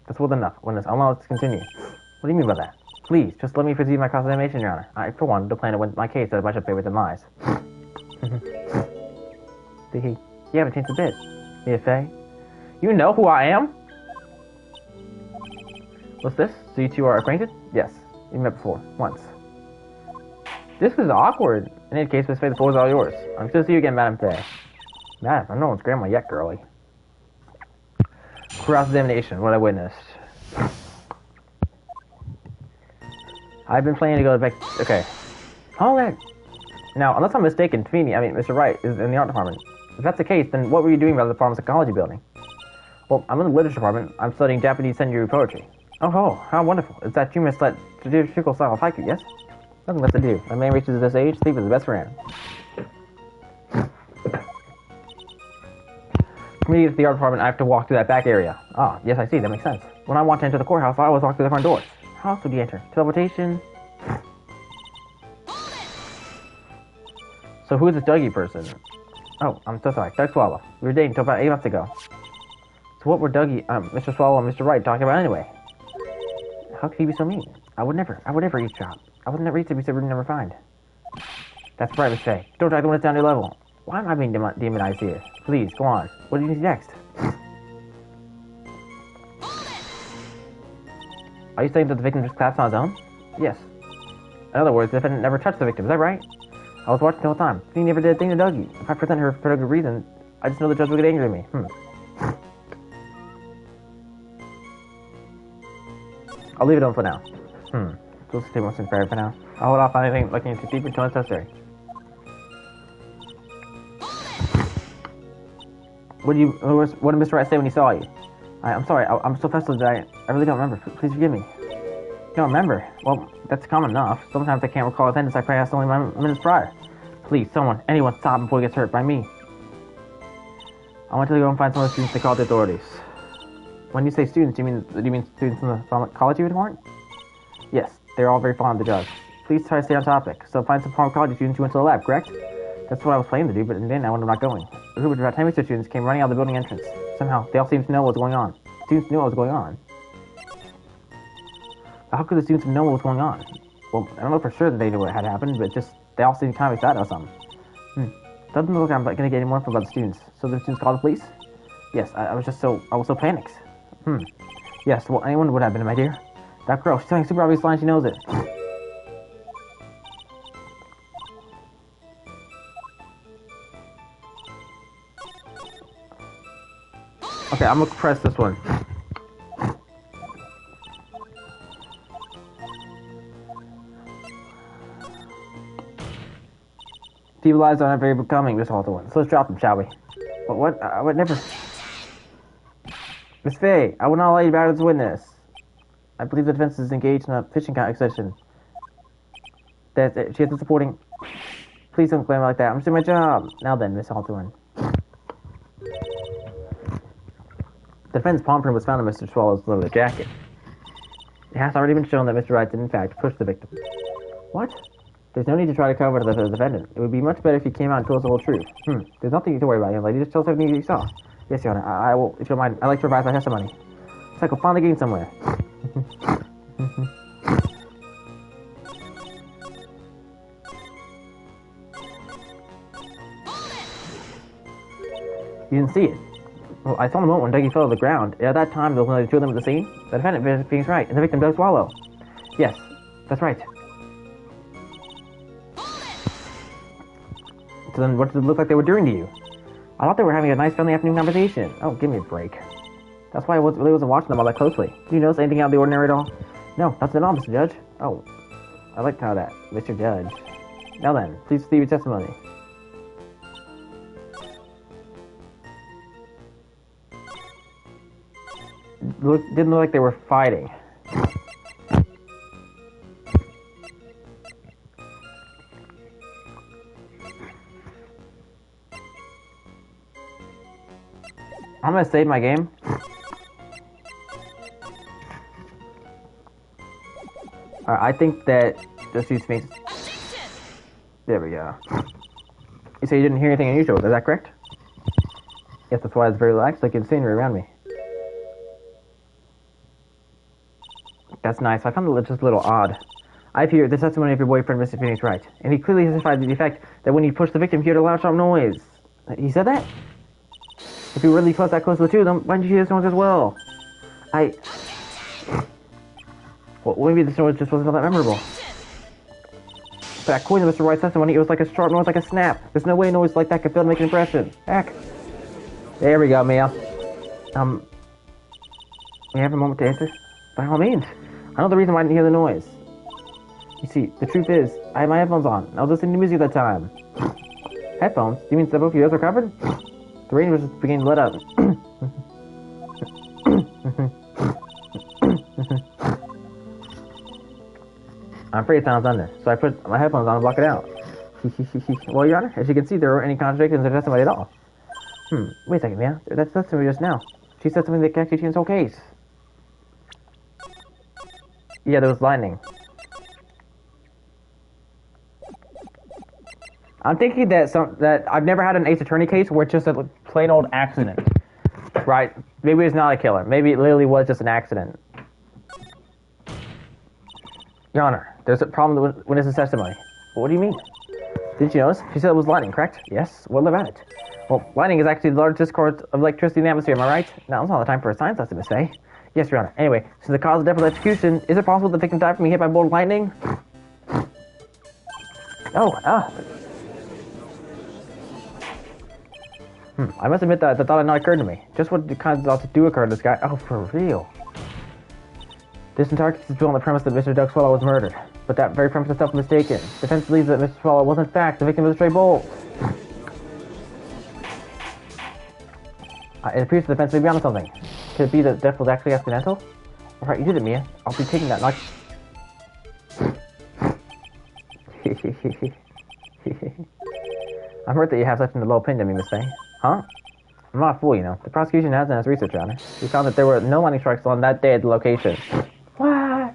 That's well enough. Witness, I'll allow us to continue. What do you mean by that? Please, just let me proceed my cross-examination, Your Honor. I, for one, don't plan to win my case that I should pay with demise. You haven't changed a bit. Mia Fey. You know who I am? What's this? So you two are acquainted? Yes. We met before. Once. This is awkward. In any case, Miss Fey, the floor is all yours. I'm still see you again, Madam Fey. Madam, I'm no one's grandma yet, girlie. Cross-examination. What I witnessed. I've been planning to go back... Okay. All that... Now, unless I'm mistaken, Mr. Wright is in the art department. If that's the case, then what were you doing about the pharmacology building? Well, I'm in the literature department. I'm studying Japanese senju poetry. Oh, how wonderful. Is that you must let traditional style of haiku, yes? Nothing left to do. When a man reaches this age, sleep is his best friend. For me, at the art department, I have to walk through that back area. Ah, yes, I see. That makes sense. When I want to enter the courthouse, I always walk through the front doors. How else would you enter? Teleportation? So So who is this Dougie person? Oh, I'm so sorry. Doug Swallow. We were dating until about 8 months ago. So what were Dougie, Mr. Swallow and Mr. Wright talking about anyway? How could he be so mean? I would never eavesdrop. I would never eat to be so rude and never find. That's right, Miss Faye. Don't try to when it's down to your level. Why am I being demonized here? Please, go on. What do you need next? Are you saying that the victim just collapsed on his own? Yes. In other words, the defendant never touched the victim, is that right? I was watching the whole time. He never did a thing to Dougie. If I present her for a good reason, I just know the judge will get angry at me. I'll leave it on for now. Just stay once and fair for now. I'll hold off on anything looking into deep until it's necessary. What did Mr. Wright say when he saw you? I'm sorry, I'm so festive that I really don't remember. Please forgive me. You don't remember? Well, that's common enough. Sometimes I can't recall attendance I passed only minutes prior. Please, anyone stop him before he gets hurt by me. I want to go and find some of the students to call the authorities. When you say students, do you mean students in the college you weren't? Yes, they're all very fond of the judge. Please try to stay on topic. So find some pharmacology students who went to the lab, correct? That's what I was planning to do, but in the end I wound up not going. A group of about 10 research students came running out of the building entrance. Somehow, they all seemed to know what was going on. Students knew what was going on. But how could the students know what was going on? Well, I don't know for sure that they knew what had happened, but just they all seemed kind of excited or something. Doesn't look like I'm going to get any more info about the students. So the students called the police? Yes, I was so panicked. Yes, well, anyone would have been, my dear. That girl, she's telling super obvious lines, she knows it. Okay, I'm gonna press this one. Feeble lies are not very becoming, Miss Hawthorne. So let's drop them, shall we? But what? I would never... Miss Faye, I will not allow you to be as a witness. I believe the defense is engaged in a fishing session. She has been supporting... Please don't blame me like that. I'm just doing my job. Now then, Miss Hawthorne. The defense palm print was found in Mr. Swallow's leather jacket. It has already been shown that Mr. Wright did in fact push the victim. What? There's no need to try to cover the defendant. It would be much better if you came out and told us the whole truth. There's nothing to worry about, young lady. Just tell us everything you saw. Yes, Your Honor. I will, if you don't mind. I'd like to revise my testimony. It's like we'll find the game somewhere. You didn't see it. Well, I saw the moment when Dougie fell to the ground. At that time, there was only the two of them at the scene. The defendant, Phoenix Wright, and the victim, Doug Swallow. Yes, that's right. So then what did it look like they were doing to you? I thought they were having a nice friendly afternoon conversation. Oh, give me a break. That's why I really wasn't watching them all that closely. Did you notice anything out of the ordinary at all? No, that's at all, Mr. Judge. Oh, I liked how that, Mr. Judge. Now then, please leave your testimony. Didn't look like they were fighting. I'm gonna save my game. Alright, I think that just use space. There we go. You say you didn't hear anything unusual, is that correct? Yes, that's why I was very relaxed, like the scenery around me. That's nice. I found it just a little odd. I've heard the testimony of your boyfriend, Mr. Phoenix Wright, and he clearly testified to the effect that when you pushed the victim, he heard a loud, sharp noise. He said that? If you were really that close to the two of them, why didn't you hear this noise as well? Well, maybe this noise just wasn't all that memorable. But according to Mr. Wright's testimony, it was like a sharp noise, like a snap. There's no way a noise like that could fail to make an impression. Heck. There we go, Mia. May I have a moment to answer? By all means. I know the reason why I didn't hear the noise. You see, the truth is, I had my headphones on. I was listening to music at that time. Headphones? You mean that both of you guys are covered? The rain was just beginning to let up. I'm afraid it sounds under, so I put my headphones on to block it out. Well, Your Honor, as you can see, there weren't any contradictions in the testimony at all. Wait a second, Mia. That's testimony just now. She said something that can actually change this whole case. Yeah, there was lightning. I'm thinking that I've never had an Ace Attorney case where it's just a plain old accident. Right? Maybe it's not a killer. Maybe it literally was just an accident. Your Honor, there's a problem with witness's testimony. What do you mean? Didn't you notice? She said it was lightning, correct? Yes. What about it? Well, lightning is actually the largest source of electricity in the atmosphere, am I right? Now, it's not the time for a science lesson, Miss Faye. Yes, Your Honor. Anyway, so the cause of death was electrocution. Is it possible the victim died from being hit by a bolt of lightning? I must admit that the thought had not occurred to me. Just what kind of thoughts do occur to this guy? Oh, for real. This entire case is built on the premise that Mr. Doug Swallow was murdered. But that very premise itself is mistaken. Defense believes that Mr. Swallow was in fact the victim of the stray bolt. It appears the defense may be onto something. Could it be that death was actually accidental? Alright, you did it, Mia. I'll be taking that knife. I'm hurt that you have such a low opinion of me, Miss Faye. Huh? I'm not a fool, you know. The prosecution has done its research on it. We found that there were no lightning strikes on that day at the location. What?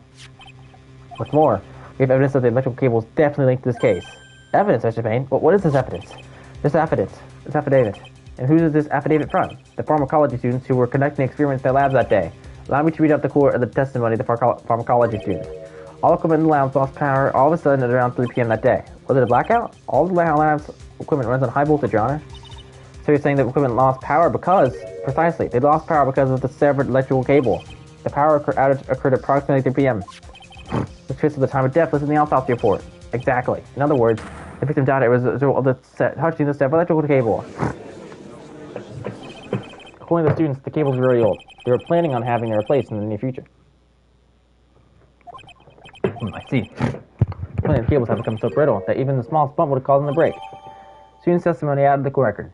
What's more, we have evidence that the electrical cable is definitely linked to this case. Evidence, Mr. Payne? What is this evidence? This affidavit. And who is this affidavit from? The pharmacology students who were conducting experiments in their labs that day. Allow me to read out the core of the testimony of the pharmacology students. All equipment in the labs lost power all of a sudden at around 3 p.m. that day. Was it a blackout? All the labs equipment runs on high voltage, Your Honor. So you're saying that equipment lost power because... Precisely. They lost power because of the severed electrical cable. The power outage occurred at approximately 3 p.m. Which fits with the time of death listed in the autopsy report. Exactly. In other words, the victim died as a result of the touching the severed electrical cable. According to the students, the cables were very old. They were planning on having it replaced in the near future. I see. Apparently the cables have become so brittle that even the smallest bump would have caused them to break. Student's testimony added to the record.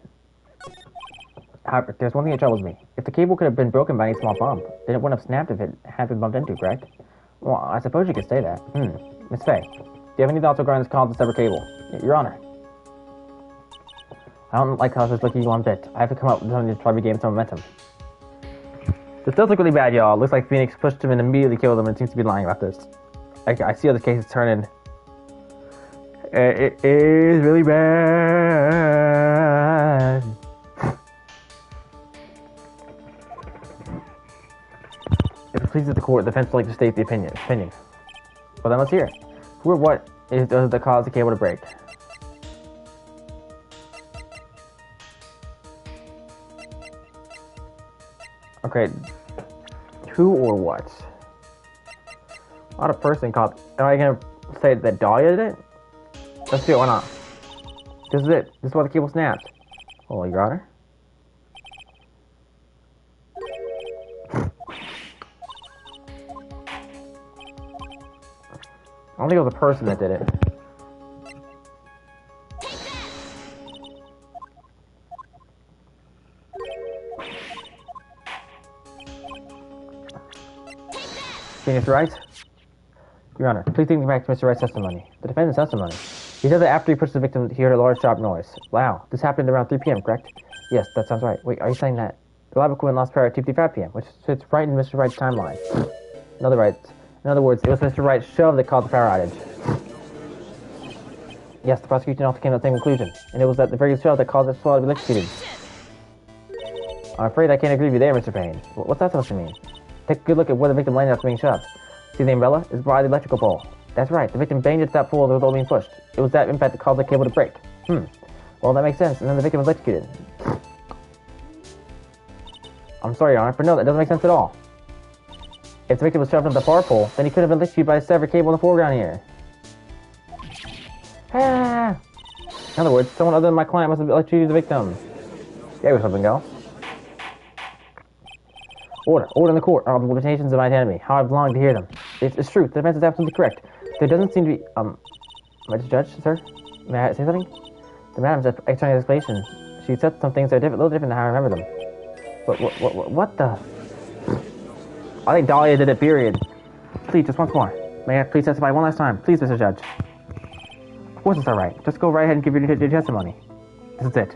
However, there's one thing that troubles me. If the cable could have been broken by any small bump, then it wouldn't have snapped if it had been bumped into, correct? Well, I suppose you could say that. Miss Faye, do you have any thoughts regarding this cause of the severed cable? Your Honor. I don't like how this is looking one bit. I have to come up with something to try to regain some momentum. This does look really bad, y'all. Looks like Phoenix pushed him and immediately killed him and seems to be lying about this. I see how the case is turning. It is really bad. If it pleases the court, the defense would like to state the opinion. Well, then let's hear it. Who or what is the cause of the cable to break? Okay. Who or what? Not a person called... Am I gonna say that Dahlia did it? Let's do it, why not? This is it. This is why the cable snapped. Oh, Your Honor. I don't think it was a person that did it. Phoenix Wright? Your Honor, please take me back to Mr. Wright's testimony. The defendant's testimony. He said that after he pushed the victim, he heard a large sharp noise. Wow, this happened around 3 p.m., correct? Yes, that sounds right. Wait, are you saying that the lab equipment lost power at 2:55 p.m., which fits right in Mr. Wright's timeline? In other words, it was Mr. Wright's shove that caused the power outage. Yes, the prosecution also came to the same conclusion, and it was that the very shove that caused the swallow to be electrocuted. I'm afraid I can't agree with you there, Mr. Payne. What's that supposed to mean? Take a good look at where the victim landed after being shoved. See the umbrella? It's by the electrical pole. That's right, the victim banged into that pole that was all being pushed. It was that impact that caused the cable to break. Well, that makes sense, and then the victim was electrocuted. I'm sorry, Your Honor, but no, that doesn't make sense at all. If the victim was shoved into the power pole, then he could have been electrocuted by a severed cable in the foreground here. In other words, someone other than my client must have electrocuted the victim. There was something else. Order in the court on the limitations of my anatomy. How I've longed to hear them. It's true. The defense is absolutely correct. There doesn't seem to be, Mr. Judge, sir? May I say something? The madam's external explanation. She said some things that are a little different than how I remember them. But what the? I think Dahlia did it, period. Please, just once more. May I please testify one last time? Please, Mr. Judge. Of course it's alright. Just go right ahead and give your testimony. This is it.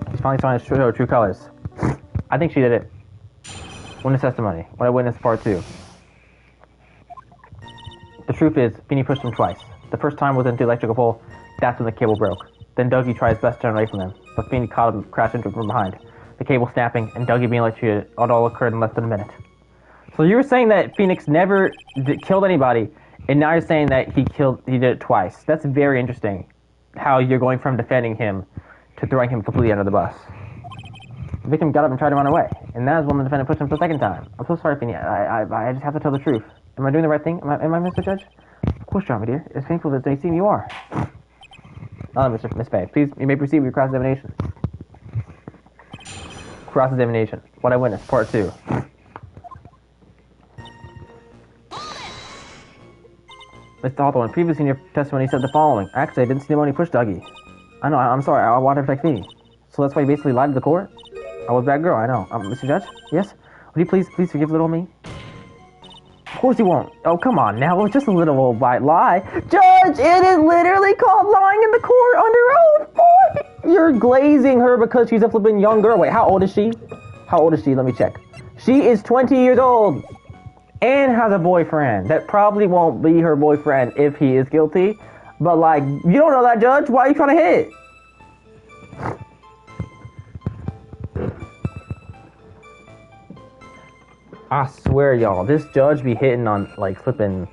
She's finally starting to show her true colors. I think she did it. Witness testimony. What I witnessed part 2. The truth is, Beanie pushed him twice. The first time was into the electrical pole. That's when the cable broke. Then Dougie tried his best to turn away from him, but Feeny caught him and crashed into him from behind. The cable snapping and Dougie being electrocuted, it all occurred in less than a minute. So you were saying that Phoenix never killed anybody, and now you're saying that he did it twice. That's very interesting, how you're going from defending him to throwing him completely under the bus. The victim got up and tried to run away, and that is when the defendant pushed him for the second time. I'm so sorry, Feeny. I just have to tell the truth. Am I doing the right thing? Am I, Mr. Judge? Of course you are, my dear. It's painful as they seem you are. Miss Faye, please, you may proceed with your cross-examination. Cross-examination. What I witnessed, part 2. Mr. Hawthorne, previously in your testimony, said the following. Actually, I didn't see him when he pushed Dougie. I know, I'm sorry, I wanted to protect me. So that's why you basically lied to the court? I was a bad girl, I know. Mr. Judge? Yes? Would you please forgive little me? Of course you won't. Oh, come on now, it was just a little old white lie. Judge, it is literally called lying in the court under oath, boy! You're glazing her because she's a flippin' young girl. Wait, how old is she? How old is she? Let me check. She is 20 years old and has a boyfriend. That probably won't be her boyfriend if he is guilty. But, like, you don't know that, Judge. Why are you trying to hit? I swear, y'all, this judge be hitting on, like, flipping...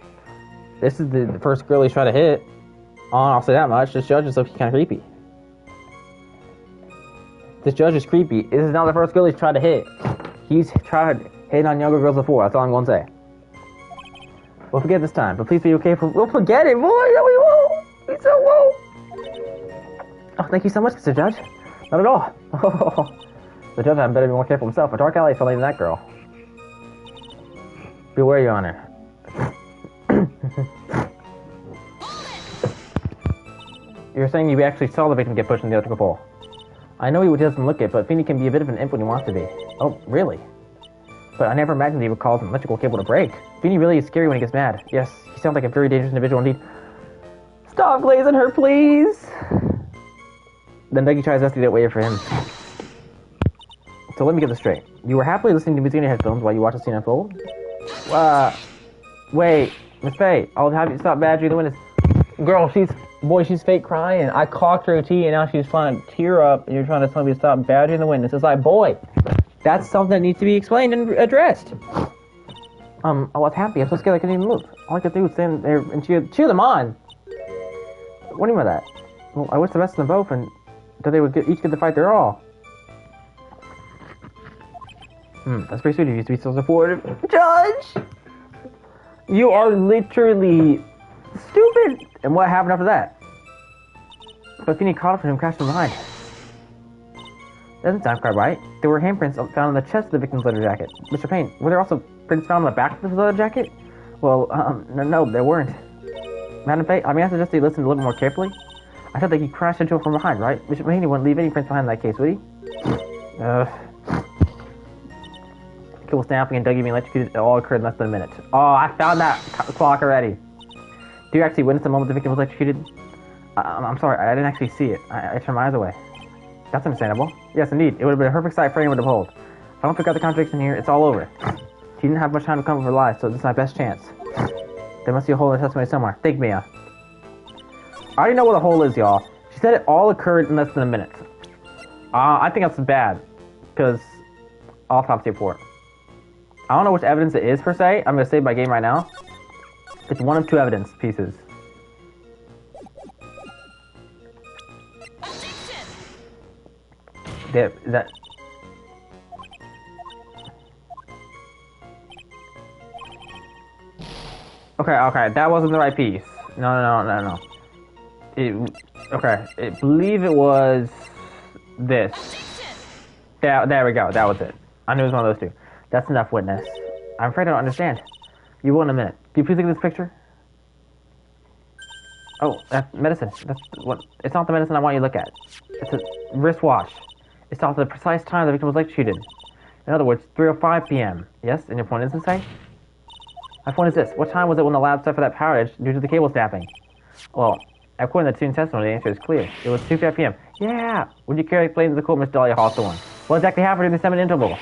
This is the first girl he's trying to hit. I'll say that much. This judge is looking kind of creepy. This judge is creepy. This is not the first girl he's tried to hit. He's tried hitting on younger girls before. That's all I'm going to say. We'll forget this time, but please be okay for... We'll forget it, boy! No, we won't! We so won't! Oh, thank you so much, Mr. Judge. Not at all. The judge had better be more careful himself. A dark alley is telling that girl. Beware, Your Honor. You're saying you actually saw the victim get pushed in the electrical pole. I know he doesn't look it, but Feeny can be a bit of an imp when he wants to be. Oh, really? But I never imagined he would cause an electrical cable to break. Feeny really is scary when he gets mad. Yes, he sounds like a very dangerous individual indeed. Stop glazing her, please! Then Dougie tries to get away for him. So let me get this straight. You were happily listening to music in your headphones while you watched the scene unfold? Wait, Miss Faye, I'll have you stop badgering the witness. Girl, she's fake crying. I cocked her tea and now she's trying to tear up and you're trying to tell me to stop badgering the witness. It's like, boy, that's something that needs to be explained and addressed. I was happy. I'm so scared I couldn't even move. All I could do was stand there and cheer them on. What do you mean by that? Well, I wish the best of them both and that they would each get to fight their all. That's pretty sweet of you to be so supportive. Judge! You are literally stupid! And what happened after that? But Feeny caught up to him, crashed from behind. Doesn't sound quite right. There were handprints found on the chest of the victim's leather jacket. Mr. Payne, were there also prints found on the back of the leather jacket? Well, no, there weren't. Madam Faye, I suggest that you listen a little more carefully. I said that he crashed into it from behind, right? Mr. Payne, he wouldn't leave any prints behind in that case, would he? Kill snapping and Dougie being electrocuted, it all occurred in less than a minute. Oh, I found that clock already. Do you actually witness the moment the victim was electrocuted? I'm sorry, I didn't actually see it. I turned my eyes away. That's understandable. Yes, indeed. It would have been a perfect sight for anyone to behold. If I don't pick out the contradiction here, it's all over. She didn't have much time to come up with her lies, so this is my best chance. There must be a hole in her testimony somewhere. Think, Mia. I already know where the hole is, y'all. She said it all occurred in less than a minute. I think that's bad, because autopsy report. I don't know which evidence it is, per se. I'm going to save my game right now. It's one of two evidence pieces. That... Okay, that wasn't the right piece. No. I believe it was this. There we go, that was it. I knew it was one of those two. That's enough, witness. I'm afraid I don't understand. You will in a minute. Can you please look at this picture? Oh, that's medicine. That's what? It's not the medicine I want you to look at. It's a wristwatch. It's not the precise time the victim was electrocuted. In other words, 3:05 p.m. Yes, and your point is to say? My point is this. What time was it when the lab suffered that power outage due to the cable snapping? Well, according to the student testimony, the answer is clear. It was 2:05 p.m. Yeah! Would you care to explain to the court, Miss Dahlia Hawthorne? What exactly happened during the 7-minute interval?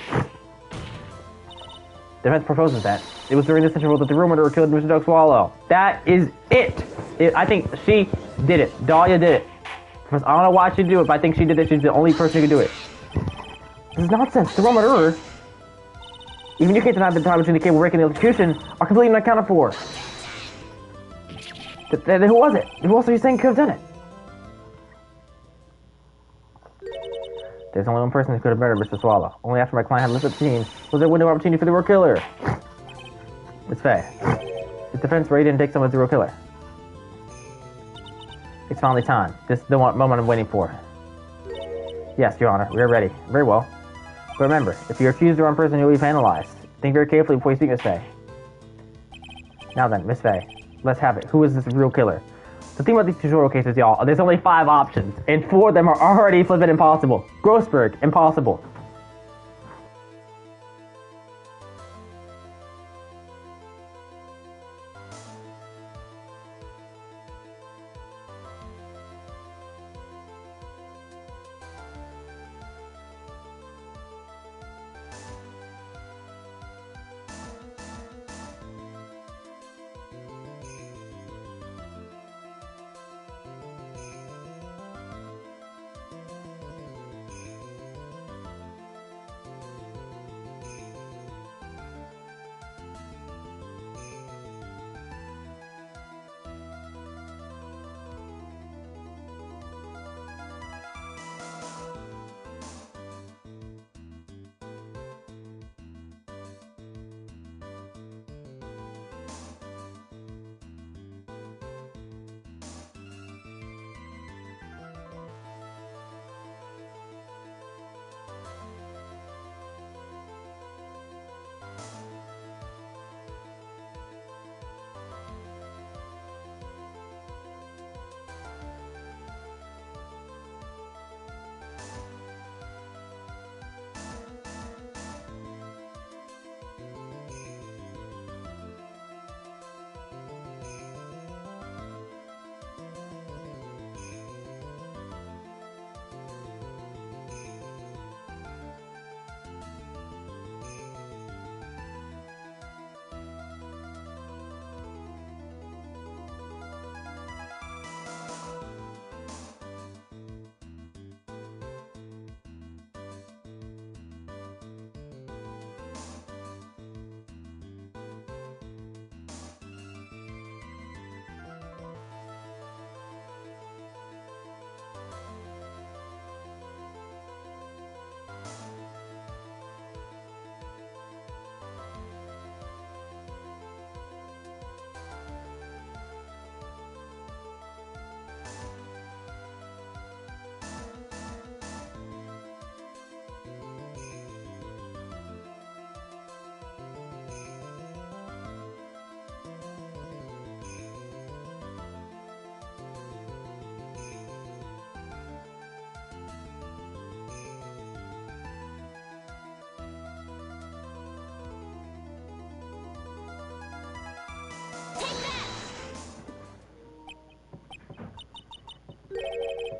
The defense proposes that it was during this interval that the rumor that killed Mr. Doug Swallow. That is it! I think she did it. Dahlia did it. I don't know why she'd do it, but I think she did it. She's the only person who could do it. This is nonsense. The Roman murderer. Even you can't deny the time between the cable break and the electrocution are completely unaccounted for. Then who was it? Who else are you saying could have done it? There's only one person who could have murdered Mr. Swallow. Only after my client had listed the scene was there a window of opportunity for the real killer. It's FEY. His defense ready didn't take someone as the real killer. It's finally time. This is the moment I'm waiting for. Yes, Your Honor, we are ready. Very well. But remember, if you accuse the wrong person, you'll be penalized. Think very carefully before you speak, Miss FEY. Now then, Miss FEY, let's have it. Who is this real killer? The thing about these tutorial cases, y'all, there's only 5 options, and 4 of them are already flipping impossible. Grossberg, impossible.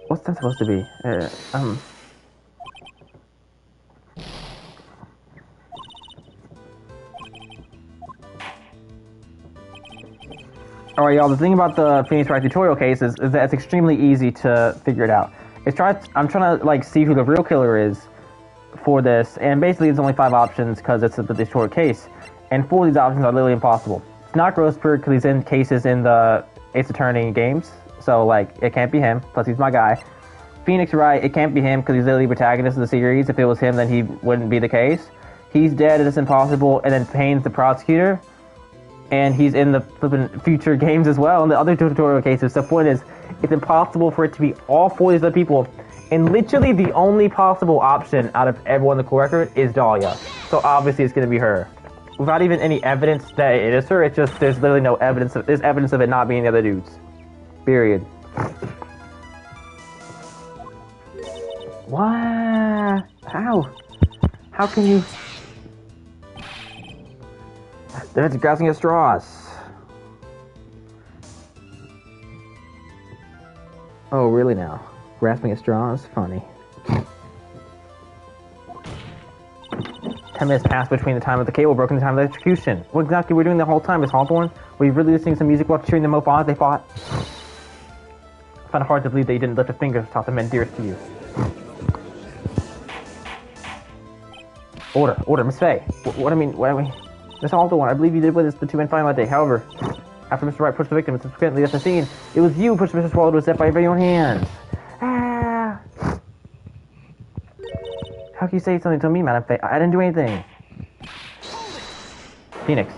What's that supposed to be? Alright, y'all, the thing about the Phoenix Wright tutorial case is that it's extremely easy to figure it out. I'm trying to, like, see who the real killer is for this, and basically it's only 5 options because it's a tutorial case, and 4 of these options are literally impossible. It's not Grossberg because he's in cases in the Ace Attorney games, so, like, it can't be him, plus he's my guy. Phoenix Wright, it can't be him because he's literally the protagonist of the series. If it was him, then he wouldn't be the case. He's dead, it's impossible, and then Payne's the prosecutor, and he's in the flippin' future games as well, in the other tutorial cases. The point is, it's impossible for it to be all 4 of these other people, and literally the only possible option out of everyone in the court record is Dahlia. So obviously it's going to be her. Without even any evidence that it is her, it's just, there's literally no evidence there's evidence of it not being the other dudes. Period. What? How? How can you? They're grasping at straws. Oh, really now? Grasping at straws? Funny. 10 minutes passed between the time of the cable broke and the time of the execution. What exactly were we doing the whole time, Miss Hawthorne? Were you really listening to some music while cheering them up on as they fought? find it hard to believe that you didn't lift a finger to stop the men dearest to you. Order, Miss Fey. What I mean, Miss Hawthorne, I believe you did witness the two men fighting that day. However, after Mr. Wright pushed the victim and subsequently left the scene, it was you who pushed Mr. Swallow to his death by your very own hands. Ah! How can you say something to me, Madam Fey? I didn't do anything. Phoenix.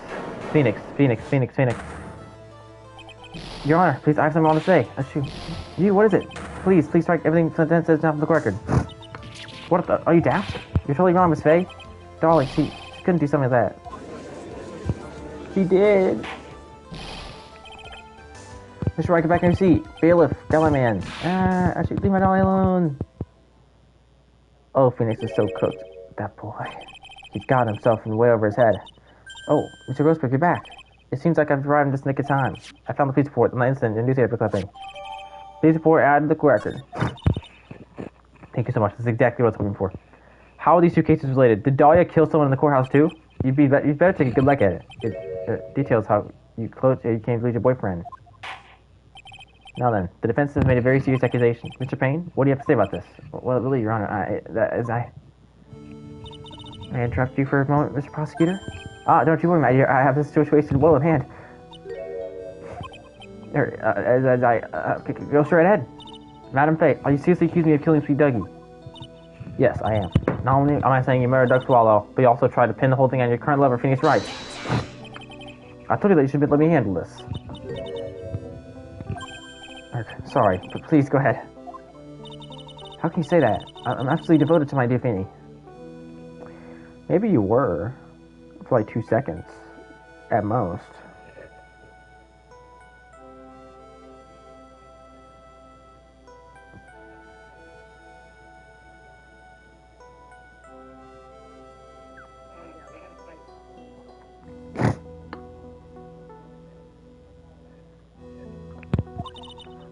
Your Honor, please, I have something more to say. That's true. You, what is it? Please strike everything Sentence says down from the record. What the? Are you daft? You're totally wrong, Miss Fey. Darling, she couldn't do something like that. She did. Mr. Wright, get back in your seat. Bailiff, Galley Man. Actually, leave my dolly alone. Oh, Phoenix is so cooked. That boy. He's got himself in way over his head. Oh, Mr. Grossberg, you're back. It seems like I've arrived in just nick of time. I found the police report on the incident in newspaper clipping. Police report added to the record. Thank you so much. This is exactly what I was looking for. How are these two cases related? Did Dahlia kill someone in the courthouse too? You'd better take a good look at it. It details how you came to lose your boyfriend. Now then, the defense has made a very serious accusation. Mr. Payne, what do you have to say about this? Well, really, Your Honor, May I interrupt you for a moment, Mr. Prosecutor? Don't you worry, my dear. I have this situation well in hand. Go straight ahead. Madam Fay, are you seriously accusing me of killing Sweet Dougie? Yes, I am. Not only am I saying you murdered Doug Swallow, but you also tried to pin the whole thing on your current lover, Phoenix Wright. I told you that you should let me handle this. Sorry, but please go ahead. How can you say that? I'm absolutely devoted to my dear Phoenix. Maybe you were. For like 2 seconds. At most.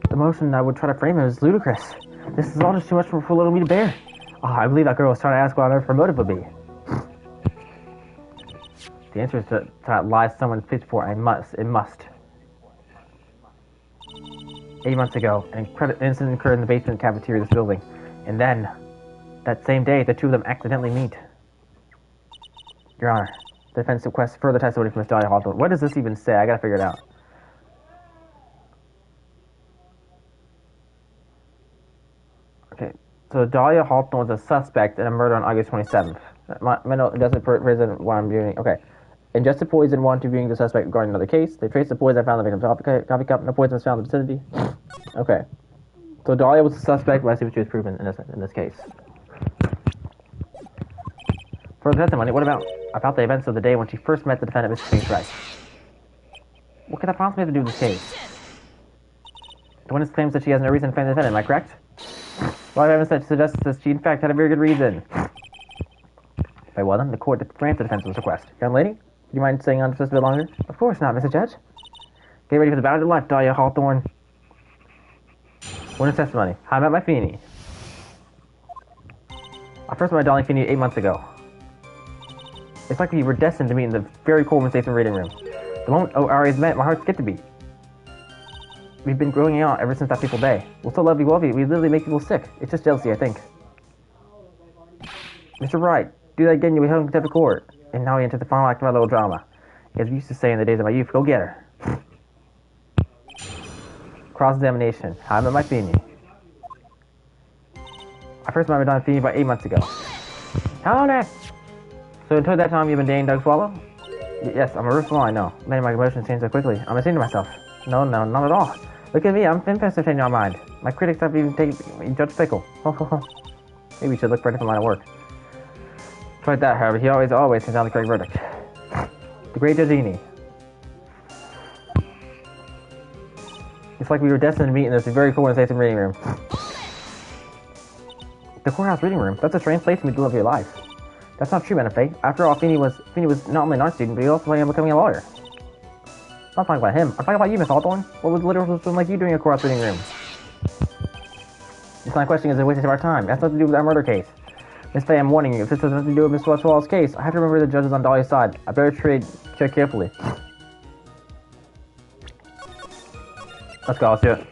The motion I would try to frame it is ludicrous. This is all just too much for little me to bear. I believe that girl was trying to ask what her motive would be. The answer is to lie someone's police report. It must. 8 months ago, an incident occurred in the basement cafeteria of this building. And then, that same day, the two of them accidentally meet. Your Honor, the defense requests further testimony from Miss Dahlia Hawthorne. What does this even say? I gotta figure it out. Okay, so Dahlia Hawthorne was a suspect in a murder on August 27th. My note doesn't present what I'm doing. Okay. Ingested poison while interviewing the suspect regarding another case. They traced the poison found in the victim's coffee cup. No poison was found in the vicinity. Okay. So Dahlia was the suspect, but I see what she was proven in this case. For the testimony, what about the events of the day when she first met the defendant, Mr. Phoenix Wright? What could that possibly have to do with this case? The witness claims that she has no reason to defend the defendant, am I correct? Well, I haven't suggested that she in fact had a very good reason. Very well then, the court grants the defense's request. Young lady, do you mind staying on just a bit longer? Of course not, Mr. Judge. Get ready for the battle of your life, Dahlia Hawthorne. Witness testimony. How I met my Feeny. I first met my darling Feeny 8 months ago. It's like we were destined to meet in the very cool and safe reading room. The moment our eyes met, my heart skipped a beat. We've been growing out ever since that fateful day. We're so lovey-wovey, we literally make people sick. It's just jealousy, I think. Mr. Wright, do that again, you'll be held in contempt of court. And now we enter the final act of our little drama. As we used to say in the days of my youth, go get her. Cross-examination. How I met my Feeny. I first met Madame Feeny about 8 months ago. Hello there! So until that time you've been dating Doug Swallow? Yes, I'm a ruthless I know. Many of my emotions change so quickly. I'm ashamed of myself. No, not at all. Look at me, I'm infamous of changing our mind. My critics have even taken Judge Pickle. Maybe we should look for a different line of work. Despite that, however, he always comes down the correct verdict. The great Judgini. It's like we were destined to meet in this very cool and safe reading room. The courthouse reading room? That's a strange place for me to live your life. That's not true, Madam Fay. After all, Feeny was not only an art student, but he also planned on becoming a lawyer. I'm not talking about him. I'm talking about you, Miss Hawthorne. What was literal something like you doing a courthouse reading room? This line of questioning is a waste of our time. It has nothing to do with our murder case. Miss Fay, I'm warning you. If this has nothing to do with Mr. Swallow's case, I have to remember the judge is on Dahlia's side. I better check carefully. Let's go. Let's do it.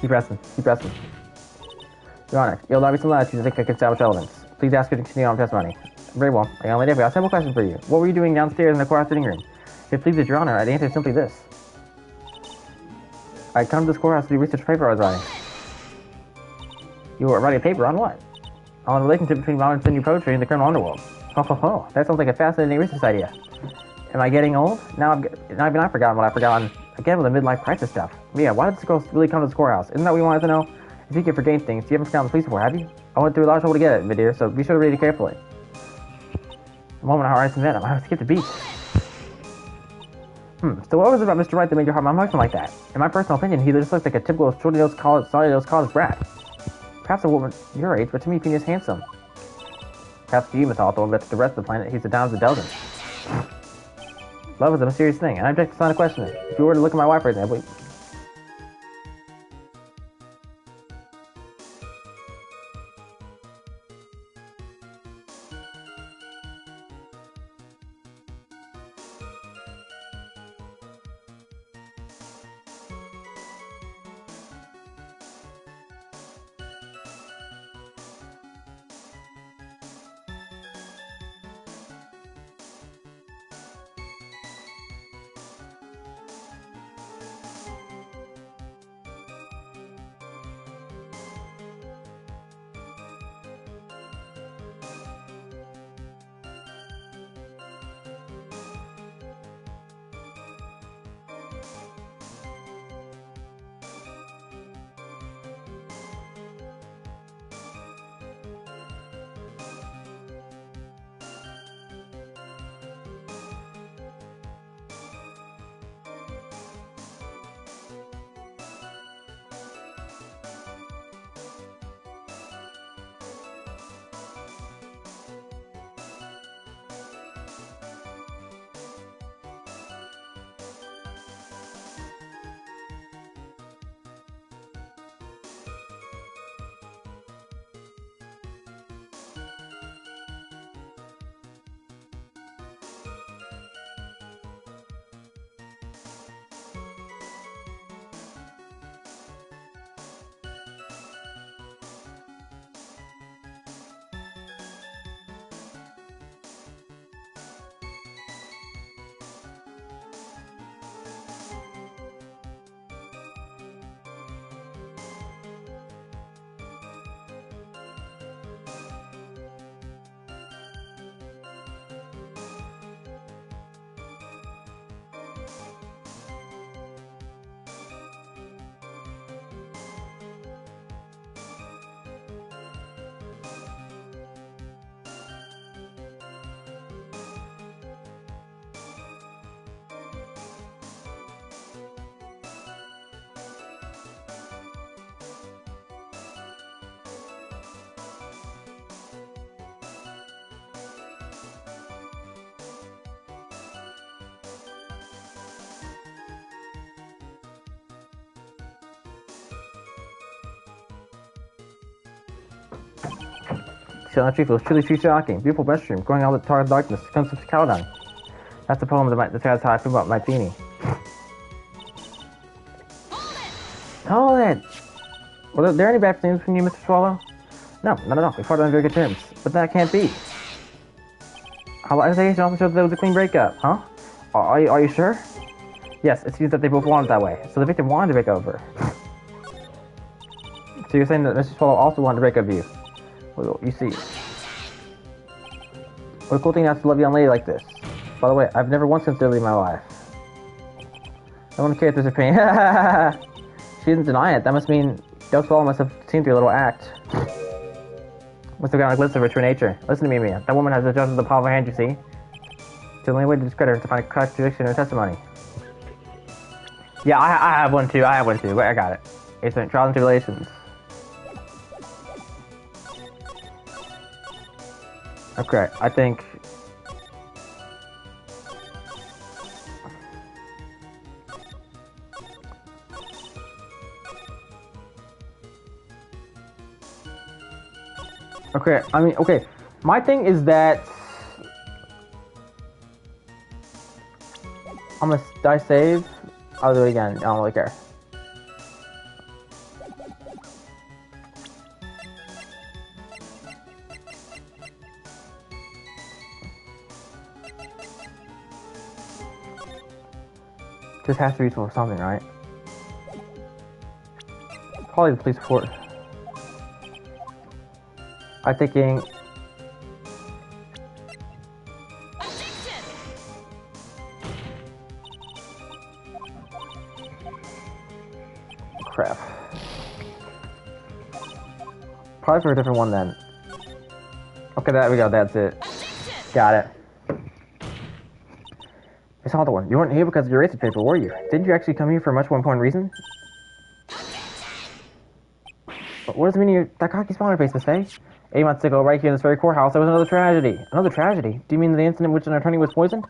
Keep pressing. Keep pressing. Your Honor, you'll allow me some latitude to think I can establish evidence. Please ask her to continue on testimony. Very well. I only have a simple question for you. What were you doing downstairs in the courthouse sitting room? If it pleases Your Honor, I'd answer simply this. I'd come to this courthouse to do research paper I was writing. You were writing a paper on what? On the relationship between modern new poetry and the criminal underworld. Ho ho ho, that sounds like a fascinating research idea. Am I getting old? Now even I've forgotten what I've forgotten. Again with the midlife crisis stuff. Mia, why did this girl really come to this courthouse? Isn't that what we wanted to know? If you can forget things, you haven't found the police before, have you? I went through a lot of trouble to get it, my dear, so be sure to read it carefully. The moment our eyes met, I might have skipped a beat. So what was it about Mr. Wright that made your heart emotion like that? In my personal opinion, he just looks like a typical shorty-nosed college brat. Perhaps a woman your age, but to me, Phineas handsome. Perhaps to you, Miss Hawthorne, but to the rest of the planet, he's a dime of a dozen. Love is a mysterious thing, and I object to sign a question. If you were to look at my wife right now, wait. Silent Tree feels truly shocking. Beautiful restroom, growing out of the tar darkness, comes from Caledon. That's the poem that's how I feel about my Feeny. Hold it! Were there any bad things between you, Mr. Swallow? No, not at all. We parted on very good terms. But that can't be. Our investigation also shows that it was a clean breakup, huh? Are you sure? Yes, it seems that they both wanted that way. So the victim wanted to break over. So you're saying that Mr. Swallow also wanted to break up with you? Well, you see. What a cool thing to love a young lady like this. By the way, I've never once considered leaving my wife. I don't care if there's a pain. She didn't deny it. That must mean Doug Swallow must have seen through a little act. Must have gotten a glimpse of her true nature. Listen to me, Mia. That woman has adjusted the palm of her hand, you see? It's the only way to discredit her is to find a contradiction in her testimony. Yeah, I have one too. Wait, I got it. It's Trials and Tribulations. Okay, I think... Okay, my thing is that... Did I save? I'll do it again, I don't really care. This has to be for something, right? Probably the police report. I'm thinking... Crap. Probably for a different one then. Okay, there we go, that's it. Got it. I saw the one. You weren't here because of your research paper, were you? Didn't you actually come here for a much more important reason? What does it mean that cocky smiley face, Miss Faye? 8 months ago, right here in this very courthouse, there was another tragedy. Another tragedy? Do you mean the incident in which an attorney was poisoned?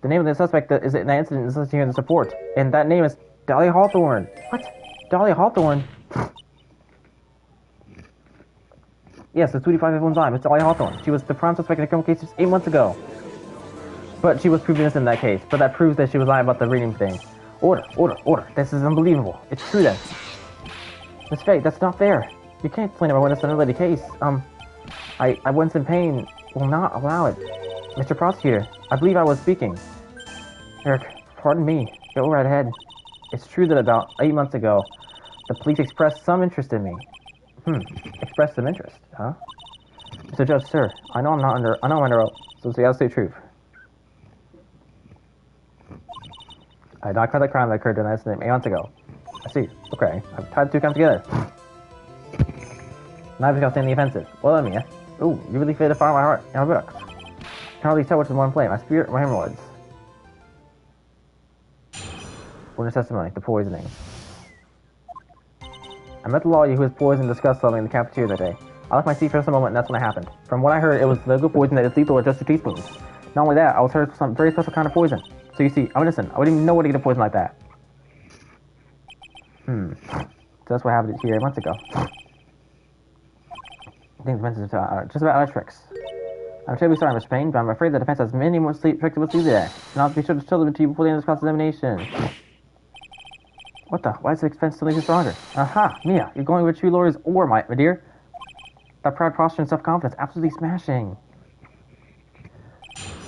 The name of the suspect is in that incident is listed here in the report, and that name is Dahlia Hawthorne. What? Dahlia Hawthorne? Yes, the 255 line. It's Dahlia Hawthorne. She was the prime suspect in a criminal case just 8 months ago. But she was proven innocent in that case. But that proves that she was lying about the reading thing. Order, order, order. This is unbelievable. It's true then. Miss Faye, that's not fair. You can't explain my witness in another case. I once in pain will not allow it. Mr. Prosecutor, I believe I was speaking. Eric, pardon me. Go right ahead. It's true that about 8 months ago, the police expressed some interest in me. Expressed some interest, huh? Mr. Judge, sir, I know I'm under oath, so say I'll say the truth. I did not commit the crime that occurred during that incident 8 months ago. I see. Okay. I've tied the two counts together. Now I've got the offensive. Well done, Mia. Ooh, you really fit to fire my heart in our books. Can hardly tell which is more in play, my spirit or my hemorrhoids. Witness testimony, the poisoning. I met the lawyer who was poisoned and discussed something in the cafeteria that day. I left my seat for just a moment and that's when it happened. From what I heard, it was the good poison that is lethal with just 2 teaspoons. Not only that, I was heard some very special kind of poison. So you see, I'm innocent. I wouldn't even know where to get a poison like that. So that's what happened here 8 months ago. I think the defense is just about out of tricks. I'm terribly sorry, Mr. Payne, but I'm afraid the defense has many more tricks to see there. And I'll be sure to show them to you before the end of this cross-examination. What the? Why is the defense still making stronger? Aha! Mia, you're going with true lawyers or my dear. That proud posture and self-confidence, absolutely smashing.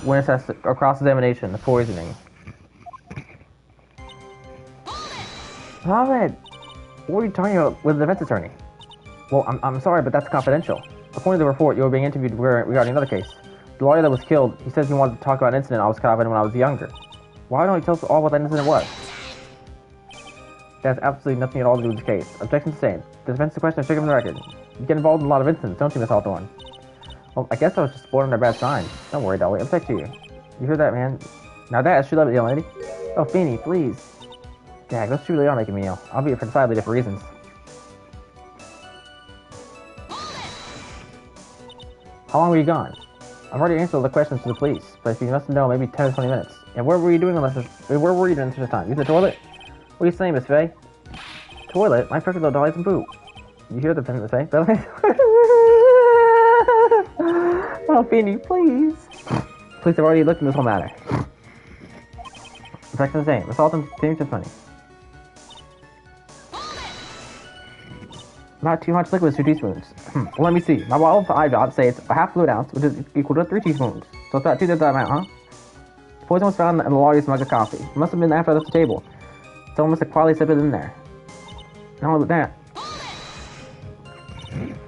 Witness has a cross-examination, the poisoning. Mohammed! What are you talking about with the defense attorney? Well, I'm sorry, but that's confidential. According to the report, you were being interviewed regarding another case. The lawyer that was killed, he says he wanted to talk about an incident I was caught up in when I was younger. Why don't you tell us all what that incident was? That has absolutely nothing at all to do with this case. Objection sustained. The defense question is stricken from the record. You get involved in a lot of incidents, don't you, Miss Hawthorne? Well, I guess I was just spoiled under a bad sign. Don't worry, Dolly. I'll protect you. You heard that, man? Now that is true love, young lady. Oh, Feeny, please. Dag, those two really are making me ill. I'll be here for decidedly different reasons. How long were you gone? I've already answered all the questions to the police, but if you must know, maybe 10 to 20 minutes. And where were you doing where were you during such a time? You the toilet? What are you saying, Miss Faye? Toilet? My perfect little dolly's and poop. You hear the pen, Miss Faye? Oh, Feeny, please. Police have already looked into this whole matter. Objection the same. Assault and continuing testimony. Not too much liquid is 2 teaspoons. Well, let me see. My bottle of eye drops say it's a half fluid ounce, which is equal to 3 teaspoons. So it's about 2/3 that amount, huh? The poison was found in the lawyer's mug of coffee. It must have been after I left the table. Someone must have quietly sipped it in there. Not only that.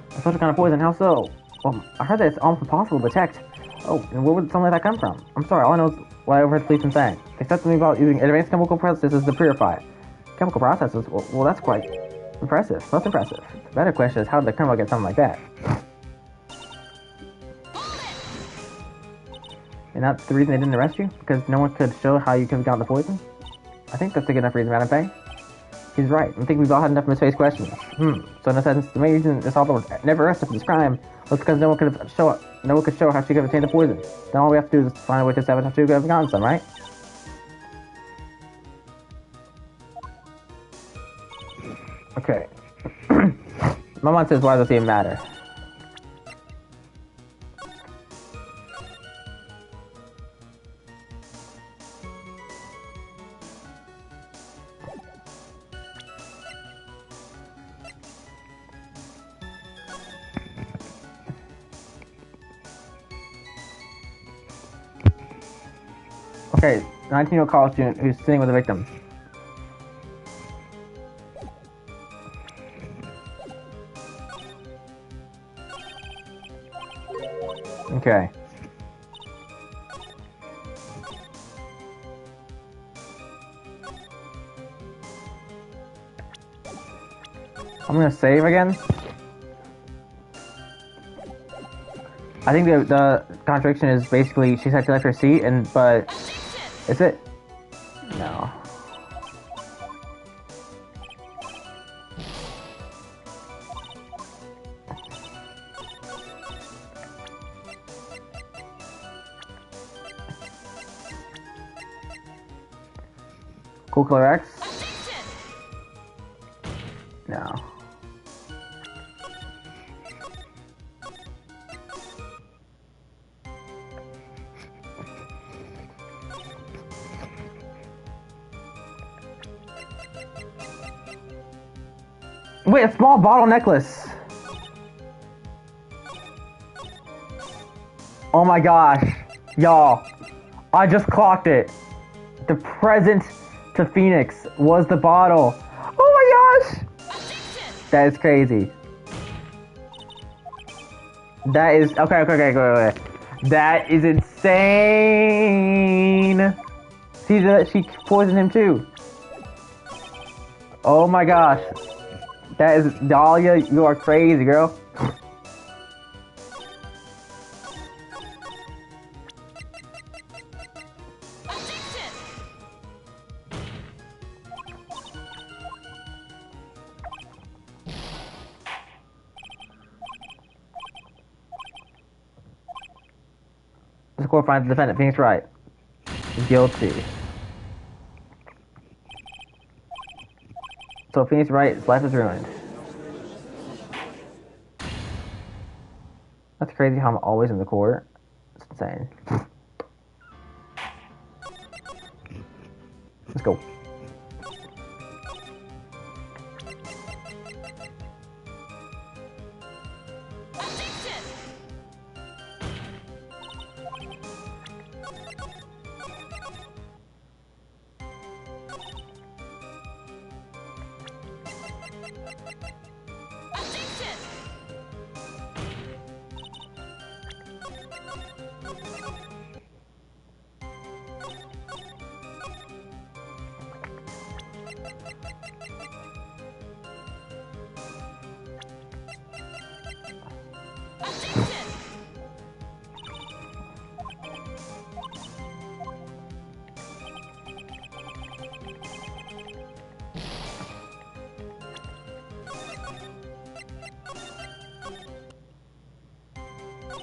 A special kind of poison, how so? Well, I heard that it's almost impossible to detect. Oh, and where would something like that come from? I'm sorry, all I know is what I overheard the policeman saying. They said something about using advanced chemical processes to purify. Chemical processes? Well, that's quite impressive. Most impressive. The better question is, how did the criminal get something like that? And that's the reason they didn't arrest you? Because no one could show how you could have gotten the poison? I think that's a good enough reason, Madam Faye. He's right. I think we've all had enough Miss Faye's questions. So in a sense, the main reason Miss Hawthorne was never arrested for this crime was because no one could show how she could have obtained the poison. Then all we have to do is find a way to establish how she could have gotten some, right? Okay. My mind says, why does it even matter? Okay, 19-year-old college student who's sitting with a victim. Okay. I'm gonna save again. I think the contradiction is basically she said she left her seat, but is it? No. Cool Color X? No. Wait, a small bottle necklace. Oh my gosh. Y'all, I just clocked it. The present to Phoenix was the bottle. Oh my gosh. That is crazy. That is, okay, wait. That is insane. See that she poisoned him too. Oh my gosh. That is, Dahlia, you are crazy, girl. The court finds the defendant, Phoenix Wright, guilty. So Phoenix Wright's life is ruined. That's crazy how I'm always in the court. It's insane. Let's go.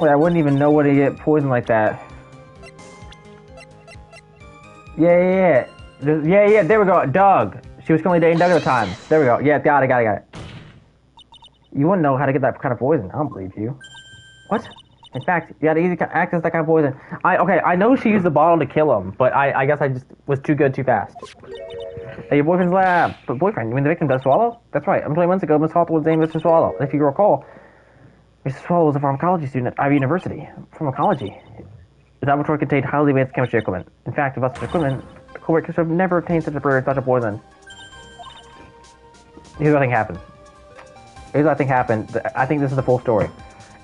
Wait, I wouldn't even know where to get poisoned like that. Yeah, there we go. Doug. She was currently dating Doug at the time. There we go. Yeah, got it. You wouldn't know how to get that kind of poison. I don't believe you. What? In fact, you had easy access to that kind of poison. I know she used the bottle to kill him, but I guess I just was too good too fast. Hey, your boyfriend's lab. But boyfriend, you mean the victim does swallow? That's right. 20 months ago, Miss Hawthorne's name was Mr. Swallow. If you recall, Mr. Swallow was a pharmacology student at Ivy University. Pharmacology. The laboratory contained highly advanced chemistry equipment. In fact, without such equipment, the co-workers have never obtained such a poison. Here's what I think happened. I think this is the full story.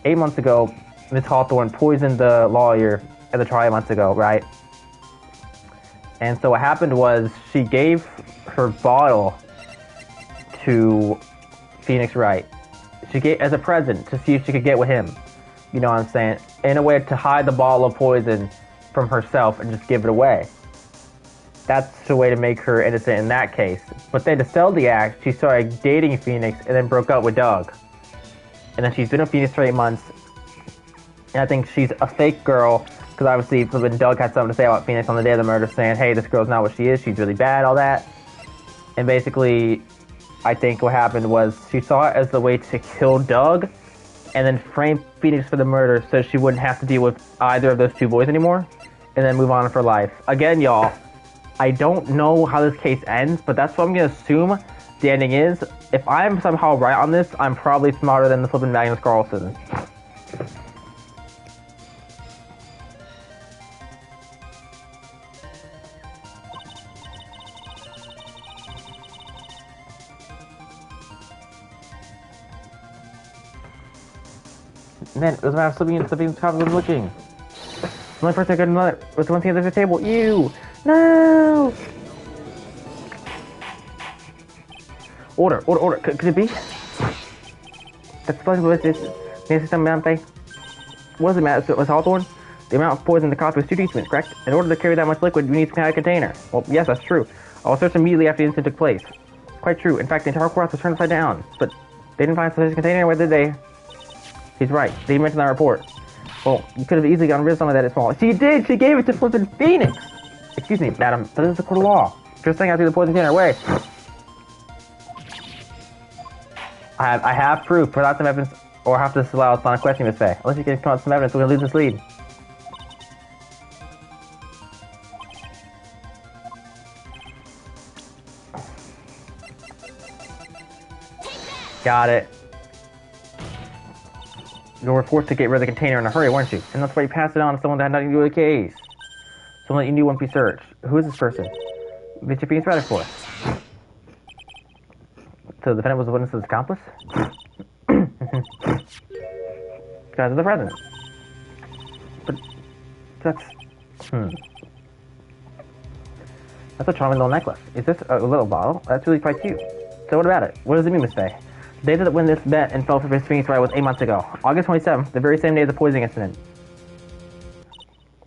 8 months ago, Miss Hawthorne poisoned the lawyer at the trial months ago, right? And so what happened was she gave her bottle to Phoenix Wright. She gave as a present to see if she could get with him. You know what I'm saying? In a way to hide the bottle of poison from herself and just give it away. That's the way to make her innocent in that case. But then to sell the act, she started dating Phoenix and then broke up with Doug. And then she's been with Phoenix for 8 months. And I think she's a fake girl, because obviously when Doug had something to say about Phoenix on the day of the murder, saying, hey, this girl's not what she is, she's really bad, all that. And basically, I think what happened was she saw it as the way to kill Doug, and then frame Phoenix for the murder so she wouldn't have to deal with either of those two boys anymore, and then move on with her life. Again, y'all, I don't know how this case ends, but that's what I'm going to assume the ending is. If I'm somehow right on this, I'm probably smarter than the flippin' Magnus Carlsen. And then it was a matter of slipping into the Phoenix coffin and looking. The only person I could another was the one thing at the table. You! No! Order. Could it be? That's what it is. What does it matter? So it was Hawthorne? The amount of poison in the coffee was too decent, correct? In order to carry that much liquid, you need some kind of container. Well, yes, that's true. I was searched immediately after the incident took place. Quite true. In fact, the entire courthouse was turned upside down. But they didn't find such a container, where did they? He's right. They didn't mention that report. Well, you could have easily gotten rid of something that is small. She did! She gave it to flippin' Phoenix! Excuse me, madam. That is a court of law. Just saying I threw the poison container away. I have proof. Put out some evidence, or have to allow us on a question, Miss Faye. Unless you can come up with some evidence, we're gonna lose this lead. Got it. You were forced to get rid of the container in a hurry, weren't you? And that's why you passed it on to someone that had nothing to do with the case. Someone that you knew wouldn't be searched. Who is this person? Mr. Phoenix Radish for? So the defendant was the witness's accomplice? Because of the president. But that's... That's a charming little necklace. Is this a little bottle? That's really quite cute. So what about it? What does it mean, Miss Faye? The day that when this bet and fell for Miss Phoenix Wright was 8 months ago. August 27th, the very same day of the poisoning incident.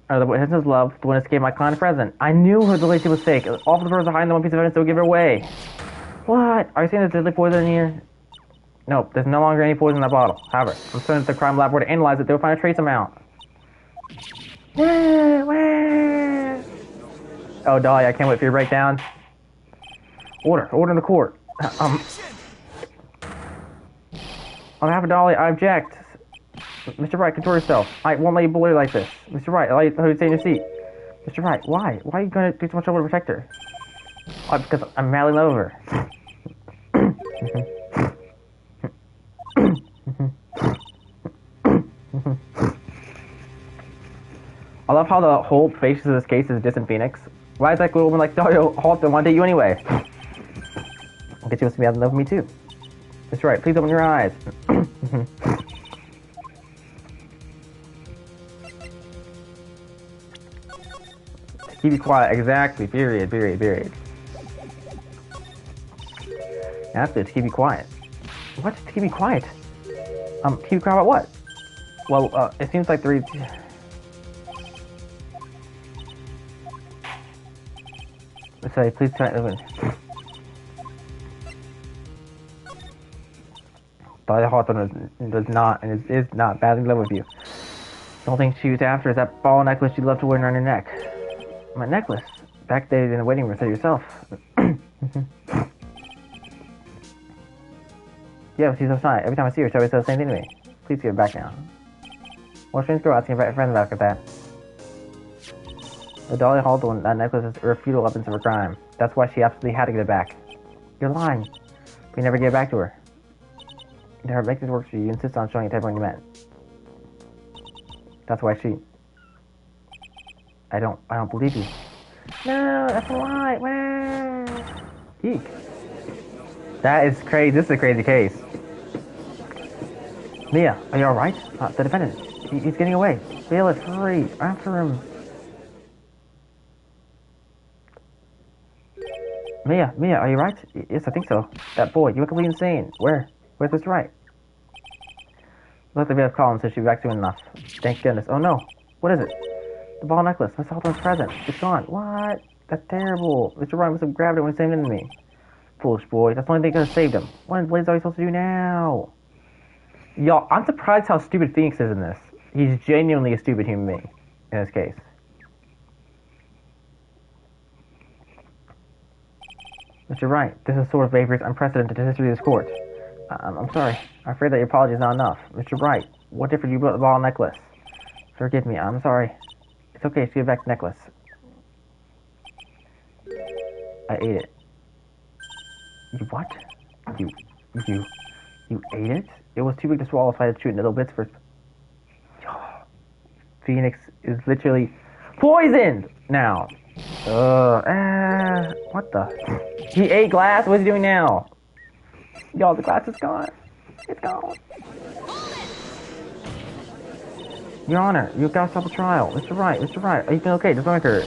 The witness's love, the witness gave my client a present. I knew her relationship was fake. It was all for the purpose of hiding the one piece of evidence that would give her away. What? Are you saying there's deadly poison in here? Nope, there's no longer any poison in that bottle. However, I'm certain if the crime lab were to analyze it, they would find a trace amount. Where? Oh, Dolly, I can't wait for your breakdown. Order in the court. On behalf of Dolly, I object. Mr. Wright, control yourself. I won't let you bully her like this. Mr. Wright, I'll let you stay in your seat. Mr. Wright, why? Why are you going to do so much trouble to protect her? Why, because I'm madly in love with her. I love how the whole basis of this case is distant Phoenix. Why is that little woman like Dario Halton want to date you anyway? I guess she wants to be out in love with me too. Mr. Wright, please open your eyes. Keep you quiet, exactly, period. That's it, to keep you quiet. What? To keep you quiet? Keep you quiet about what? Well, it seems like the Sorry, please try to open. Dolly Hawthorne does not, and is not badly in love with you. The only thing she was after is that ball necklace you'd love to wear around your neck. My necklace? Back there in the waiting room, said yourself. Yeah, but she's so shy. Every time I see her, she always says the same thing to me. Please give it back now. What strange girl asking about friends after that? The Dolly Hawthorne, that necklace is irrefutable evidence of her crime. That's why she absolutely had to get it back. You're lying. But you never gave it back to her. To her make this work for you, you insist on showing it to everyone you met. That's why she... I don't believe you. No, that's a lie. Eek. That is crazy. This is a crazy case. Mia, are you alright? The defendant. He's getting away. Bailiff, hurry. After him. Mia, are you right? Yes, I think so. That boy, you look completely insane. Where's Mr. Wright? Look, the bailiff called and said she'd be back soon enough. Thank goodness. Oh no. What is it? The ball necklace. Miss Hawthorne's present. It's gone. What? That's terrible. Mr. Wright must have grabbed it when he saved it to me. Foolish boy. That's the only thing that could have saved him. What in Blaze are we supposed to do now? Y'all, I'm surprised how stupid Phoenix is in this. He's genuinely a stupid human being in this case. Mr. Wright, this is sort of vaporous, unprecedented in the history of this court. I'm sorry. I'm afraid that your apology is not enough. Mr. Wright, what difference do you put the ball necklace? Forgive me, I'm sorry. It's okay, just give back the necklace. I ate it. You what? You ate it? It was too big to swallow, so I had to chew it in little bits first. Phoenix is literally poisoned now. What the? He ate glass? What's he doing now? Y'all, the glass is gone. It's gone. Your Honor, you gotta stop the trial. Mr. Wright, Mr. Wright, are you feeling okay? Just record.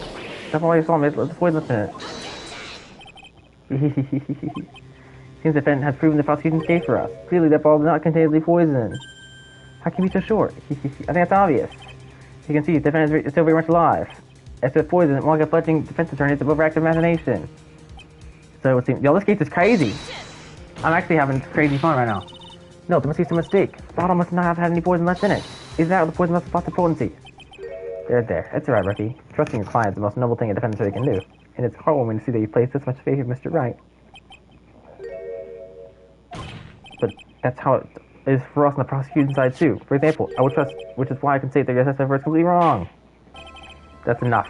That's all you saw, Miss. Let's avoid listening. Seems the defendant has proven the prosecution's case for us. Clearly, that ball did not contain deadly poison. How can you be so short? I think that's obvious. You can see, the defendant is still very much alive. As for poison, more like a fledgling defense attorney, it's an overactive imagination. So it seems, yo, this case is crazy. I'm actually having crazy fun right now. No, there must be some mistake. The bottle must not have had any poison left in it. Is that the poison must have lost the potency? There. That's alright, rookie. Trusting your client is the most noble thing a defense attorney can do. And it's heartwarming to see that you place this much faith in Mr. Wright. But that's how it is for us on the prosecution side too. For example, I would trust, which is why I can say that your assessment is completely wrong. That's enough.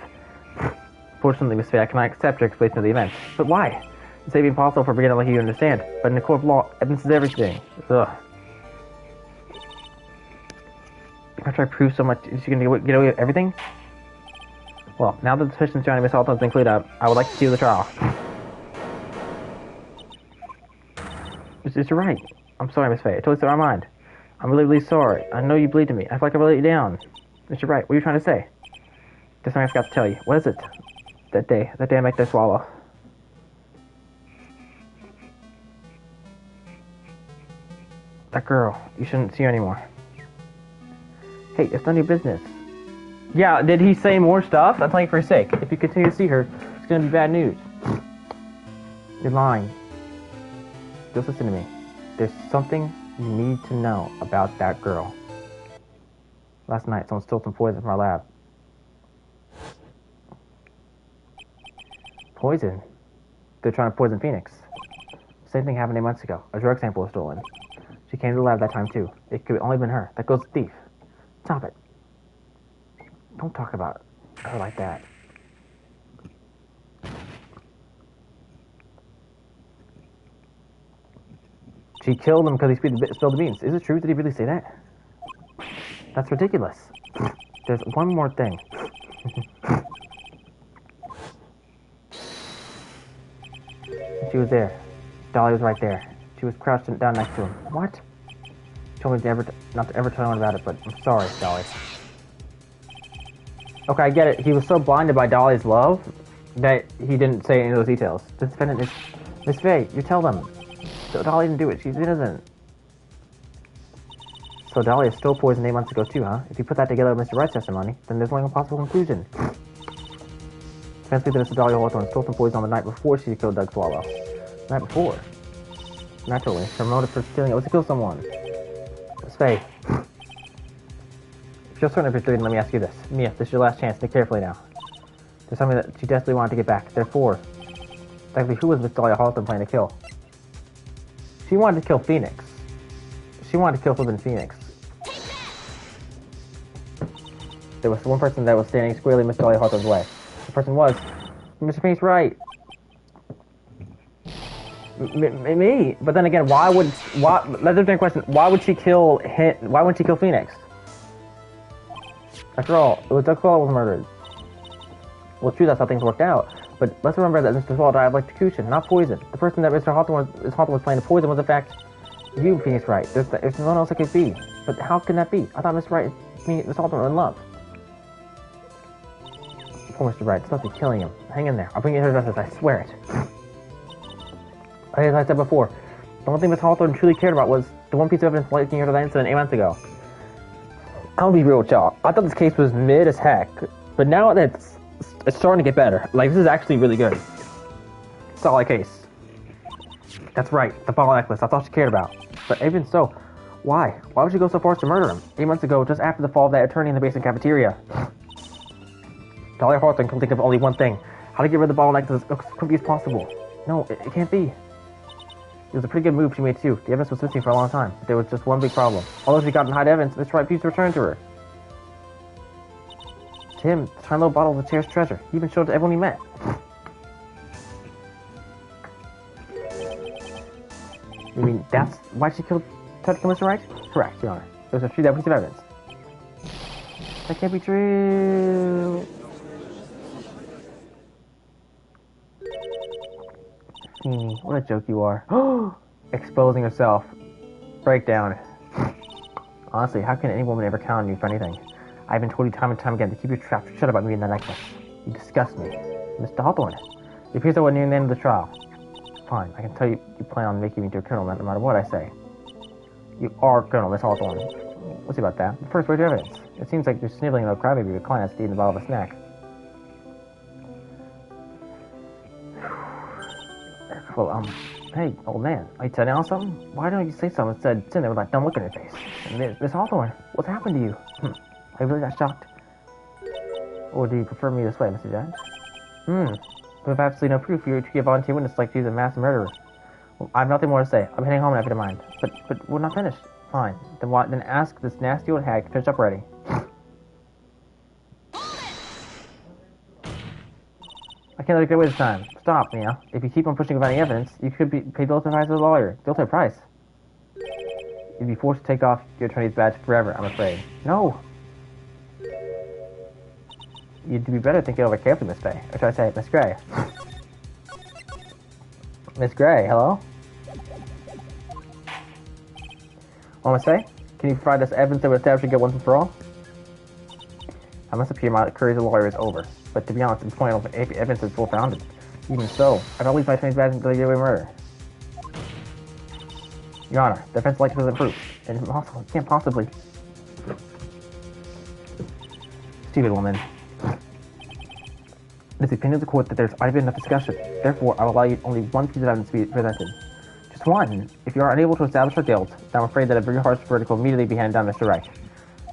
Fortunately, Miss FEY, I cannot accept your explanation of the event. But why? It's maybe impossible for a beginner like you to understand. But in a court of law, evidence is everything. Ugh. After I prove so much, is she gonna get away with everything? Well, now that the suspicions surrounding Miss Halton has been cleared up, I would like to see the trial. Mr. Wright, I'm sorry, Miss FEY. I totally slipped my mind. I'm really sorry. I know you believed in me. I feel like I let you down. Mr. Wright, what are you trying to say? There's something I forgot to tell you. What is it? That day I make that swallow. That girl, you shouldn't see her anymore. Hey, it's none of your business. Yeah, did he say more stuff? That's only for his sake. If you continue to see her, it's gonna be bad news. You're lying. Just listen to me. There's something you need to know about that girl. Last night, someone stole some poison from our lab. Poison? They're trying to poison Phoenix. Same thing happened 8 months ago. A drug sample was stolen. She came to the lab that time too. It could have only been her. That girl's a thief. Stop it. Don't talk about her like that. She killed him because he spilled the beans. Is it true? Did he really say that? That's ridiculous. There's one more thing. She was there. Dolly was right there. She was crouched down next to him. What? She told me not to ever tell anyone about it, but I'm sorry, Dolly. Okay, I get it. He was so blinded by Dolly's love that he didn't say any of those details. The defendant is... Miss FEY, you tell them. So Dolly didn't do it. She's innocent. So Dolly is still poisoned 8 months ago too, huh? If you put that together with Mr. Wright's testimony, then there's only one possible conclusion. Defense believes that Mr. Dolly Hawthorne stole some poison on the night before she killed Doug Swallow. The night before? Naturally, her motive for stealing it was to kill someone. Miss FEY. If you're certain of your theory, then let me ask you this. Mia, this is your last chance. Think carefully now. There's something that she desperately wanted to get back. Therefore, exactly who was Miss Dolly Hawthorne planning to kill? She wanted to kill Phoenix. She wanted to kill flippin' Phoenix. There was one person that was standing squarely in Miss Dolly Hawthorne's way. The person was Mr. Phoenix Wright. Me? But then again, let's answer the question. Why would she kill him? Why wouldn't she kill Phoenix? After all, it was Doug Swallow was murdered. Well, true, that's how things worked out. But let's remember that Mr. Swallow died of electrocution, not poison. The person that Mr. Hawthorne was planning to poison was, in fact, you, Phoenix Wright. There's no one else it could be. But how can that be? I thought Mr. Wright and Mr. Hawthorne were in love. Poor Mr. Wright, it's supposed to be killing him. Hang in there. I'll bring you to justice, I swear it. As I said before, the one thing Miss Hawthorne truly cared about was the one piece of evidence linking her to that incident 8 months ago. I'll be real with y'all. I thought this case was mid as heck, but now it's starting to get better. Like, this is actually really good. Solid case. That's right, the ball necklace. That's all she cared about. But even so, why? Why would she go so far as to murder him? 8 months ago, just after the fall of that attorney in the basement cafeteria. Dolly Hawthorne can think of only one thing. How to get rid of the ball necklace as quickly as possible. No, it can't be. It was a pretty good move she made too. The evidence was missing for a long time. But there was just one big problem. Although she got in hide evidence, Mr. Wright refused to return to her. To him, the tiny little bottle was a cherished treasure. He even showed it to everyone he met. You mean that's why she tried to kill Mr. Wright? Correct, Your Honor. There's a that piece of evidence. That can't be true. What a joke you are. Exposing herself. Breakdown. Honestly, how can any woman ever count on you for anything? I've been told you time and time again to keep your trap shut about me and that necklace. You disgust me. Mr. Hawthorne, it appears that we're nearing the end of the trial. Fine, I can tell you plan on making me into a colonel no matter what I say. You are Colonel, Miss Hawthorne. We'll see about that. But first, where's your evidence? It seems like you're sniveling about crybaby with clients eating the bottle of a snack. Well, hey, old man, are you telling on something? Why don't you say something instead? Sitting there with that dumb look on your face. Miss Hawthorne, what's happened to you? Are you really that shocked? Or do you prefer me this way, Mr. Judge? We have absolutely no proof for you to be a volunteer witness like she's a mass murderer. Well, I have nothing more to say. I'm heading home now if you don't mind. But we're not finished. Fine. Then ask this nasty old hag to finish up ready. I can't let it get away this time. Stop, Mia. If you keep on pushing without any evidence, you could be paid the ultimate price as a lawyer. The ultimate price. You'd be forced to take off your attorney's badge forever, I'm afraid. No! You'd be better thinking over carefully, Miss Fay. Or should I say, Miss Gray? Miss Gray, hello? Well, Miss Fay, can you provide us evidence that would establish you get once and for all? I must appear my career as a lawyer is over. But to be honest, the point of evidence is full-founded. Even so, I've always my attorney's badge until you get away murder. Your Honor, the defense likely doesn't prove. And impossible. It can't possibly. Stupid woman. It is the opinion of the court that there's already been enough discussion. Therefore, I will allow you only one piece of evidence to be presented. Just one. If you are unable to establish her guilt, then I'm afraid that a very harsh verdict will immediately be handed down to Mr. Wright.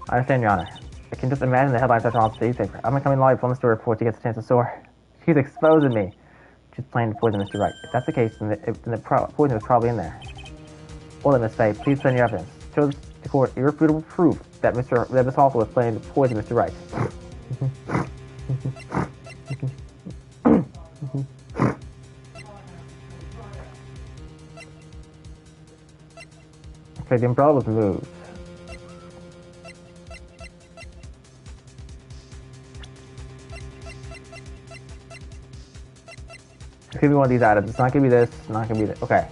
I understand, Your Honor. I can just imagine the headlines after on the newspaper. I'm becoming lawyer from the story before she gets a chance to soar. She's exposing me. She's planning to poison Mr. Wright. If that's the case, then the poison is probably in there. Well then, Miss Fay, please send your evidence. Show the court irrefutable proof that Miss Hawthorne was planning to poison Mr. Wright. Okay, the umbrella was moved. It's gonna be one of these items. It's not gonna be this, it's not gonna be this. Okay.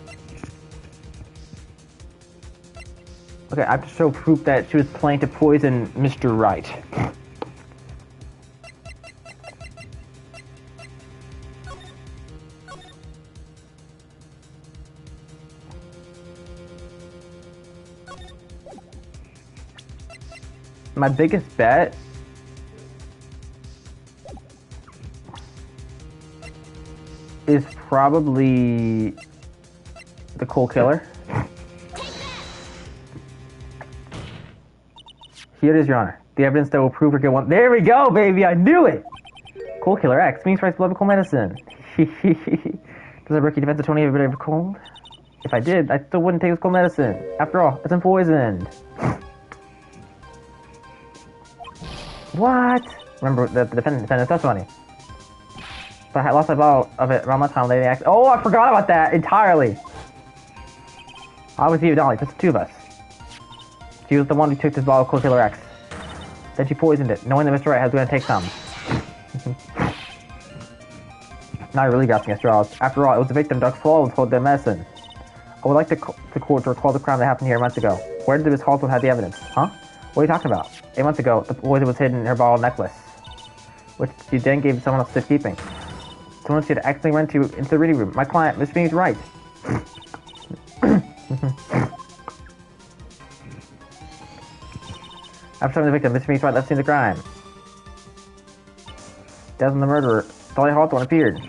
Okay, I have to show proof that she was planning to poison Mr. Wright. My biggest bet is probably the Coal Killer. Here it is, Your Honor. The evidence that will prove her guilt. There we go, baby! I knew it! Coal Killer X means Wright's beloved cold medicine. Does a rookie defense attorney ever been cold? If I did, I still wouldn't take this cold medicine. After all, it's unpoisoned. What? Remember the defendant's testimony. But I lost my bottle of it around that time. They asked. Oh, I forgot about that entirely. I was you, Dolly. Just the two of us. She was the one who took this bottle of Cold Killer X. Then she poisoned it, knowing that Mr. Wright was going to take some. Now you're really grasping at straws. After all, it was the victim Doug Swallow who told their medicine. I would like the court to recall the crime that happened here months ago. Where did Miss Hawthorne have the evidence? Huh? What are you talking about? 8 months ago, the poison was hidden in her bottle necklace, which she then gave someone else safekeeping. Someone she had accidentally run into the reading room. My client, Miss Phoenix Wright. After showing the victim, Miss Phoenix Wright left the scene of the crime. Death of the murderer, Dolly Hawthorne appeared.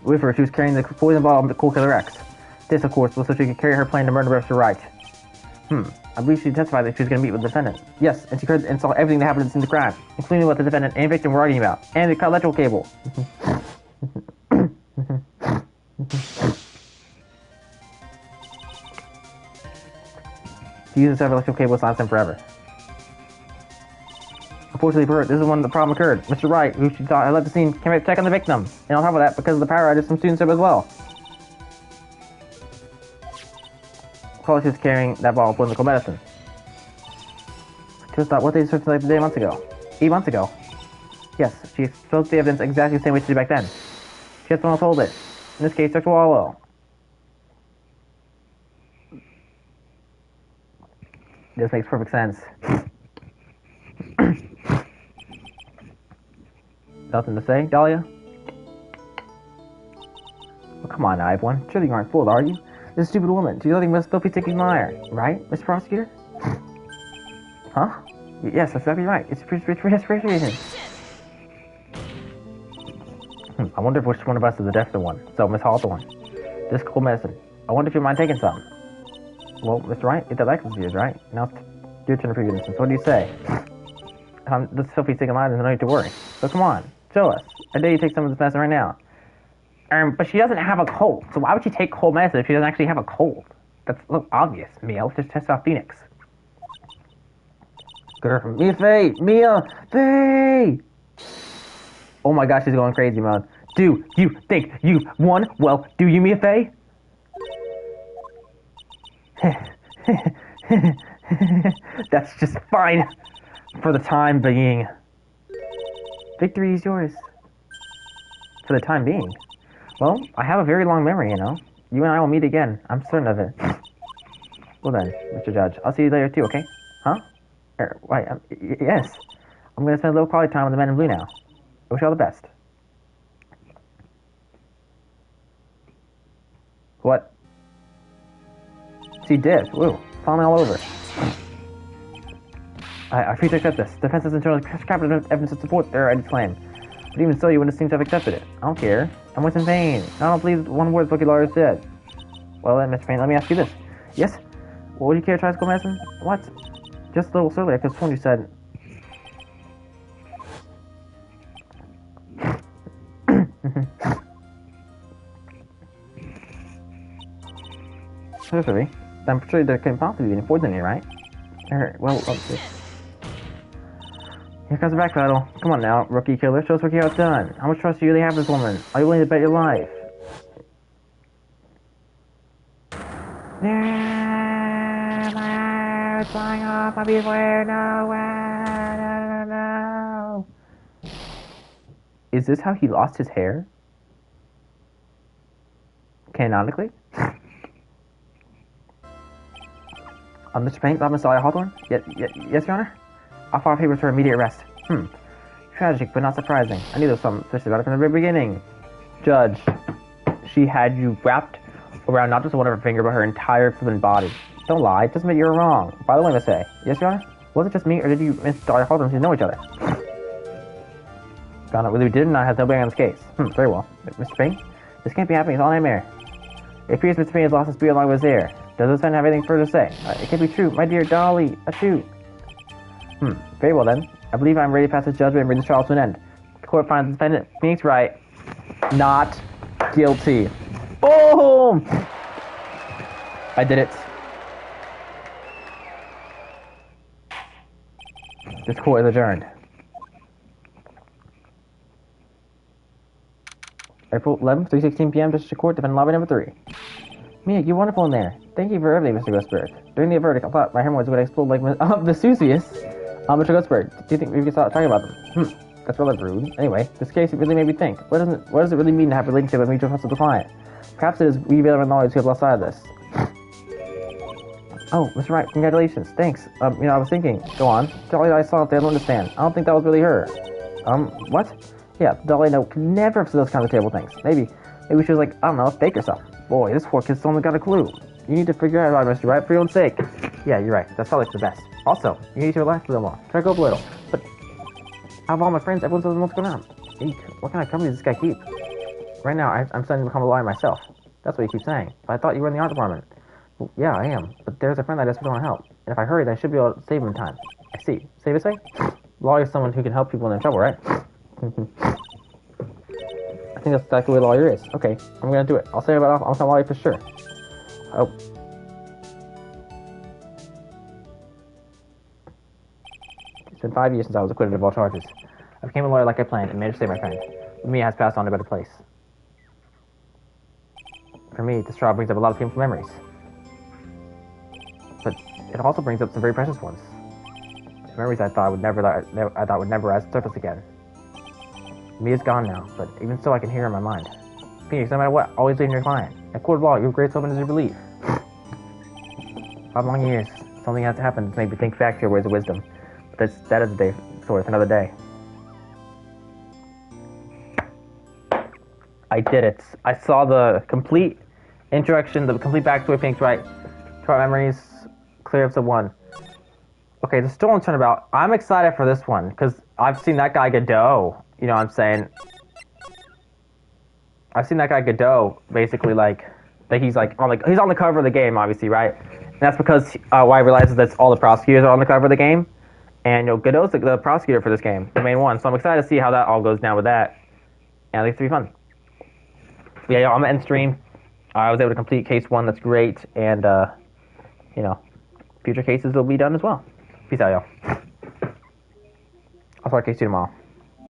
With her, she was carrying the poison bottle of the Coal Killer X. This, of course, was so she could carry her plan to murder Mr. Wright. I believe she testified that she was going to meet with the defendant. Yes, and she heard and saw everything that happened in the crime, including what the defendant and victim were arguing about, and the electrical cable. To use this electrical cable to last them forever. Unfortunately for her, this is when the problem occurred. Mr. Wright, who she thought had left the scene, came to check on the victim. And on top of that, because of the power outage, some students did as well. While she was carrying that bottle of political medicine. She was thought, what they searched like the day months ago? 8 months ago. Yes, she exposed the evidence exactly the same way she did back then. She had someone else hold it. In this case, Dr. Wallow. This makes perfect sense. Nothing to say, Dahlia? Oh, come on, Ivone. Surely you aren't fooled, are you? This stupid woman. She's nothing but a filthy, sticky liar, right, Mr. Prosecutor? Huh? Yes, that's exactly right. It's persuasion. I wonder if which one of us is the deaf one. So, Miss Hawthorne. This cold medicine. I wonder if you mind taking some. Well, Mr. Wright, it's Alexis yours, right? Now it's your turn to preview this. What do you say? This filthy, sticky liar, there's no need to worry. So come on, show us. I dare you take some of this medicine right now. But she doesn't have a cold, so why would she take cold medicine if she doesn't actually have a cold? That's obvious, Mia. Let's just test out Phoenix. Girl, Mia Faye! Mia Faye! Oh my gosh, she's going crazy mode. Do you think you won? Well, do you, Mia Faye? That's just fine for the time being. Victory is yours. For the time being. Well, I have a very long memory, you know. You and I will meet again. I'm certain of it. Well then, Mr. Judge, I'll see you later too, okay? Huh? Wait, yes. I'm gonna spend a little quality time with the men in blue now. I wish you all the best. What? See, did. Woo. Follow me all over. I refuse to accept this. Defense has internally scrapped evidence to support their Eddie's claim. But even so, you wouldn't seem to have accepted it. I don't care. I'm with in vain. I don't believe one word Bookie Lawyer said. Well then, Mr. Payne, let me ask you this. Yes? Well, would you care to try school medicine? What? Just a little earlier, because when you said... Sorcery? I'm sure there couldn't possibly be any poisoning, right? Well, let's see. Here comes the backpedal. Come on now, rookie killer. Show us how it's done. How much trust do you really have in this woman? Are you willing to bet your life? My arms flying off. I'll be where? No. Is this how he lost his hair? Canonically? Mr. Payne, Miss Dahlia Hawthorne? Yes, Your Honor? I'll file papers for immediate arrest. Tragic, but not surprising. I knew there was something fishy about it from the very beginning. Judge, she had you wrapped around not just one of her finger, but her entire flippin' body. Don't lie, it doesn't mean you're wrong. By the way, Miss A. Yes, Your Honor? Was it just me, or did you Miss Dahlia Hawthorne know each other? Found out whether we did or not has no bearing on this case. Very well. Mr. Payne? This can't be happening, it's all nightmare. It appears Mr. Payne has lost his spirit along with his hair. Does this man have anything further to say? It can't be true. My dear Dolly, a shoot. Very well then. I believe I'm ready to pass this judgment and bring this trial to an end. The court finds the defendant Phoenix Wright not guilty. Boom! I did it. This court is adjourned. April 11th, 3:16 p.m. District Court, defendant lobby number 3. Mia, you're wonderful in there. Thank you for everything, Mr. Ghostberg. During the verdict, I thought my hemorrhoids would explode like Vesuvius. Mr. Ghostberg, do you think we could start talking about them? That's rather rude. Anyway, this case really made me think. What does it really mean to have a relationship with mutual trust with the client? Perhaps it is we veteran lawyers who have lost sight of this. Oh, Mr. Wright, congratulations. Thanks. I was thinking. Go on. Dolly I saw if they don't understand. I don't think that was really her. What? Yeah, Dolly could never have said those kinds of terrible things. Maybe she was like, I don't know, a fake or something. Boy, this poor kid's only got a clue. You need to figure it out, Mr. Wright, for your own sake. Yeah, you're right. That's probably for the best. Also, you need to relax a little more. Try to go up a little. But out of all my friends, everyone says what's going on. Eek, what kind of company does this guy keep? Right now, I'm starting to become a lawyer myself. That's what you keep saying. But I thought you were in the art department. Well, yeah, I am. But there's a friend I desperately want to help. And if I hurry, I should be able to save him in time. I see. Save us, say? Lawyer is someone who can help people in their trouble, right? I think that's exactly what a lawyer is. Okay, I'm gonna do it. I'll say about I'll tell lawyer for sure. Oh. It's been 5 years since I was acquitted of all charges. I became a lawyer like I planned and managed to save my friend. But Mia has passed on to a better place. For me, this trial brings up a lot of painful memories. But it also brings up some very precious ones. Memories I thought would never rise to the surface again. Mia's gone now, but even so I can hear her in my mind. Phoenix, no matter what, always leave your client. At court of law, your greatest weapon is your belief. 5 long years. Something has to happen to make me think back to your words of wisdom. But that is a day, sort of another day. I did it. I saw the complete introduction, the complete backstory of Phoenix Wright. To our memories, clear up to 1. Okay, the Stolen Turnabout. I'm excited for this one, because I've seen that guy Godot. You know what I'm saying? I've seen that guy Godot, basically, like, that he's on the cover of the game, obviously, right? And that's because why I realized that all the prosecutors are on the cover of the game. And, Godot's the prosecutor for this game, the main one. So I'm excited to see how that all goes down with that. And I think it's going to be fun. Yeah, I'm gonna end stream. I was able to complete case 1. That's great, and future cases will be done as well. Peace out, y'all. I'll start case 2 tomorrow.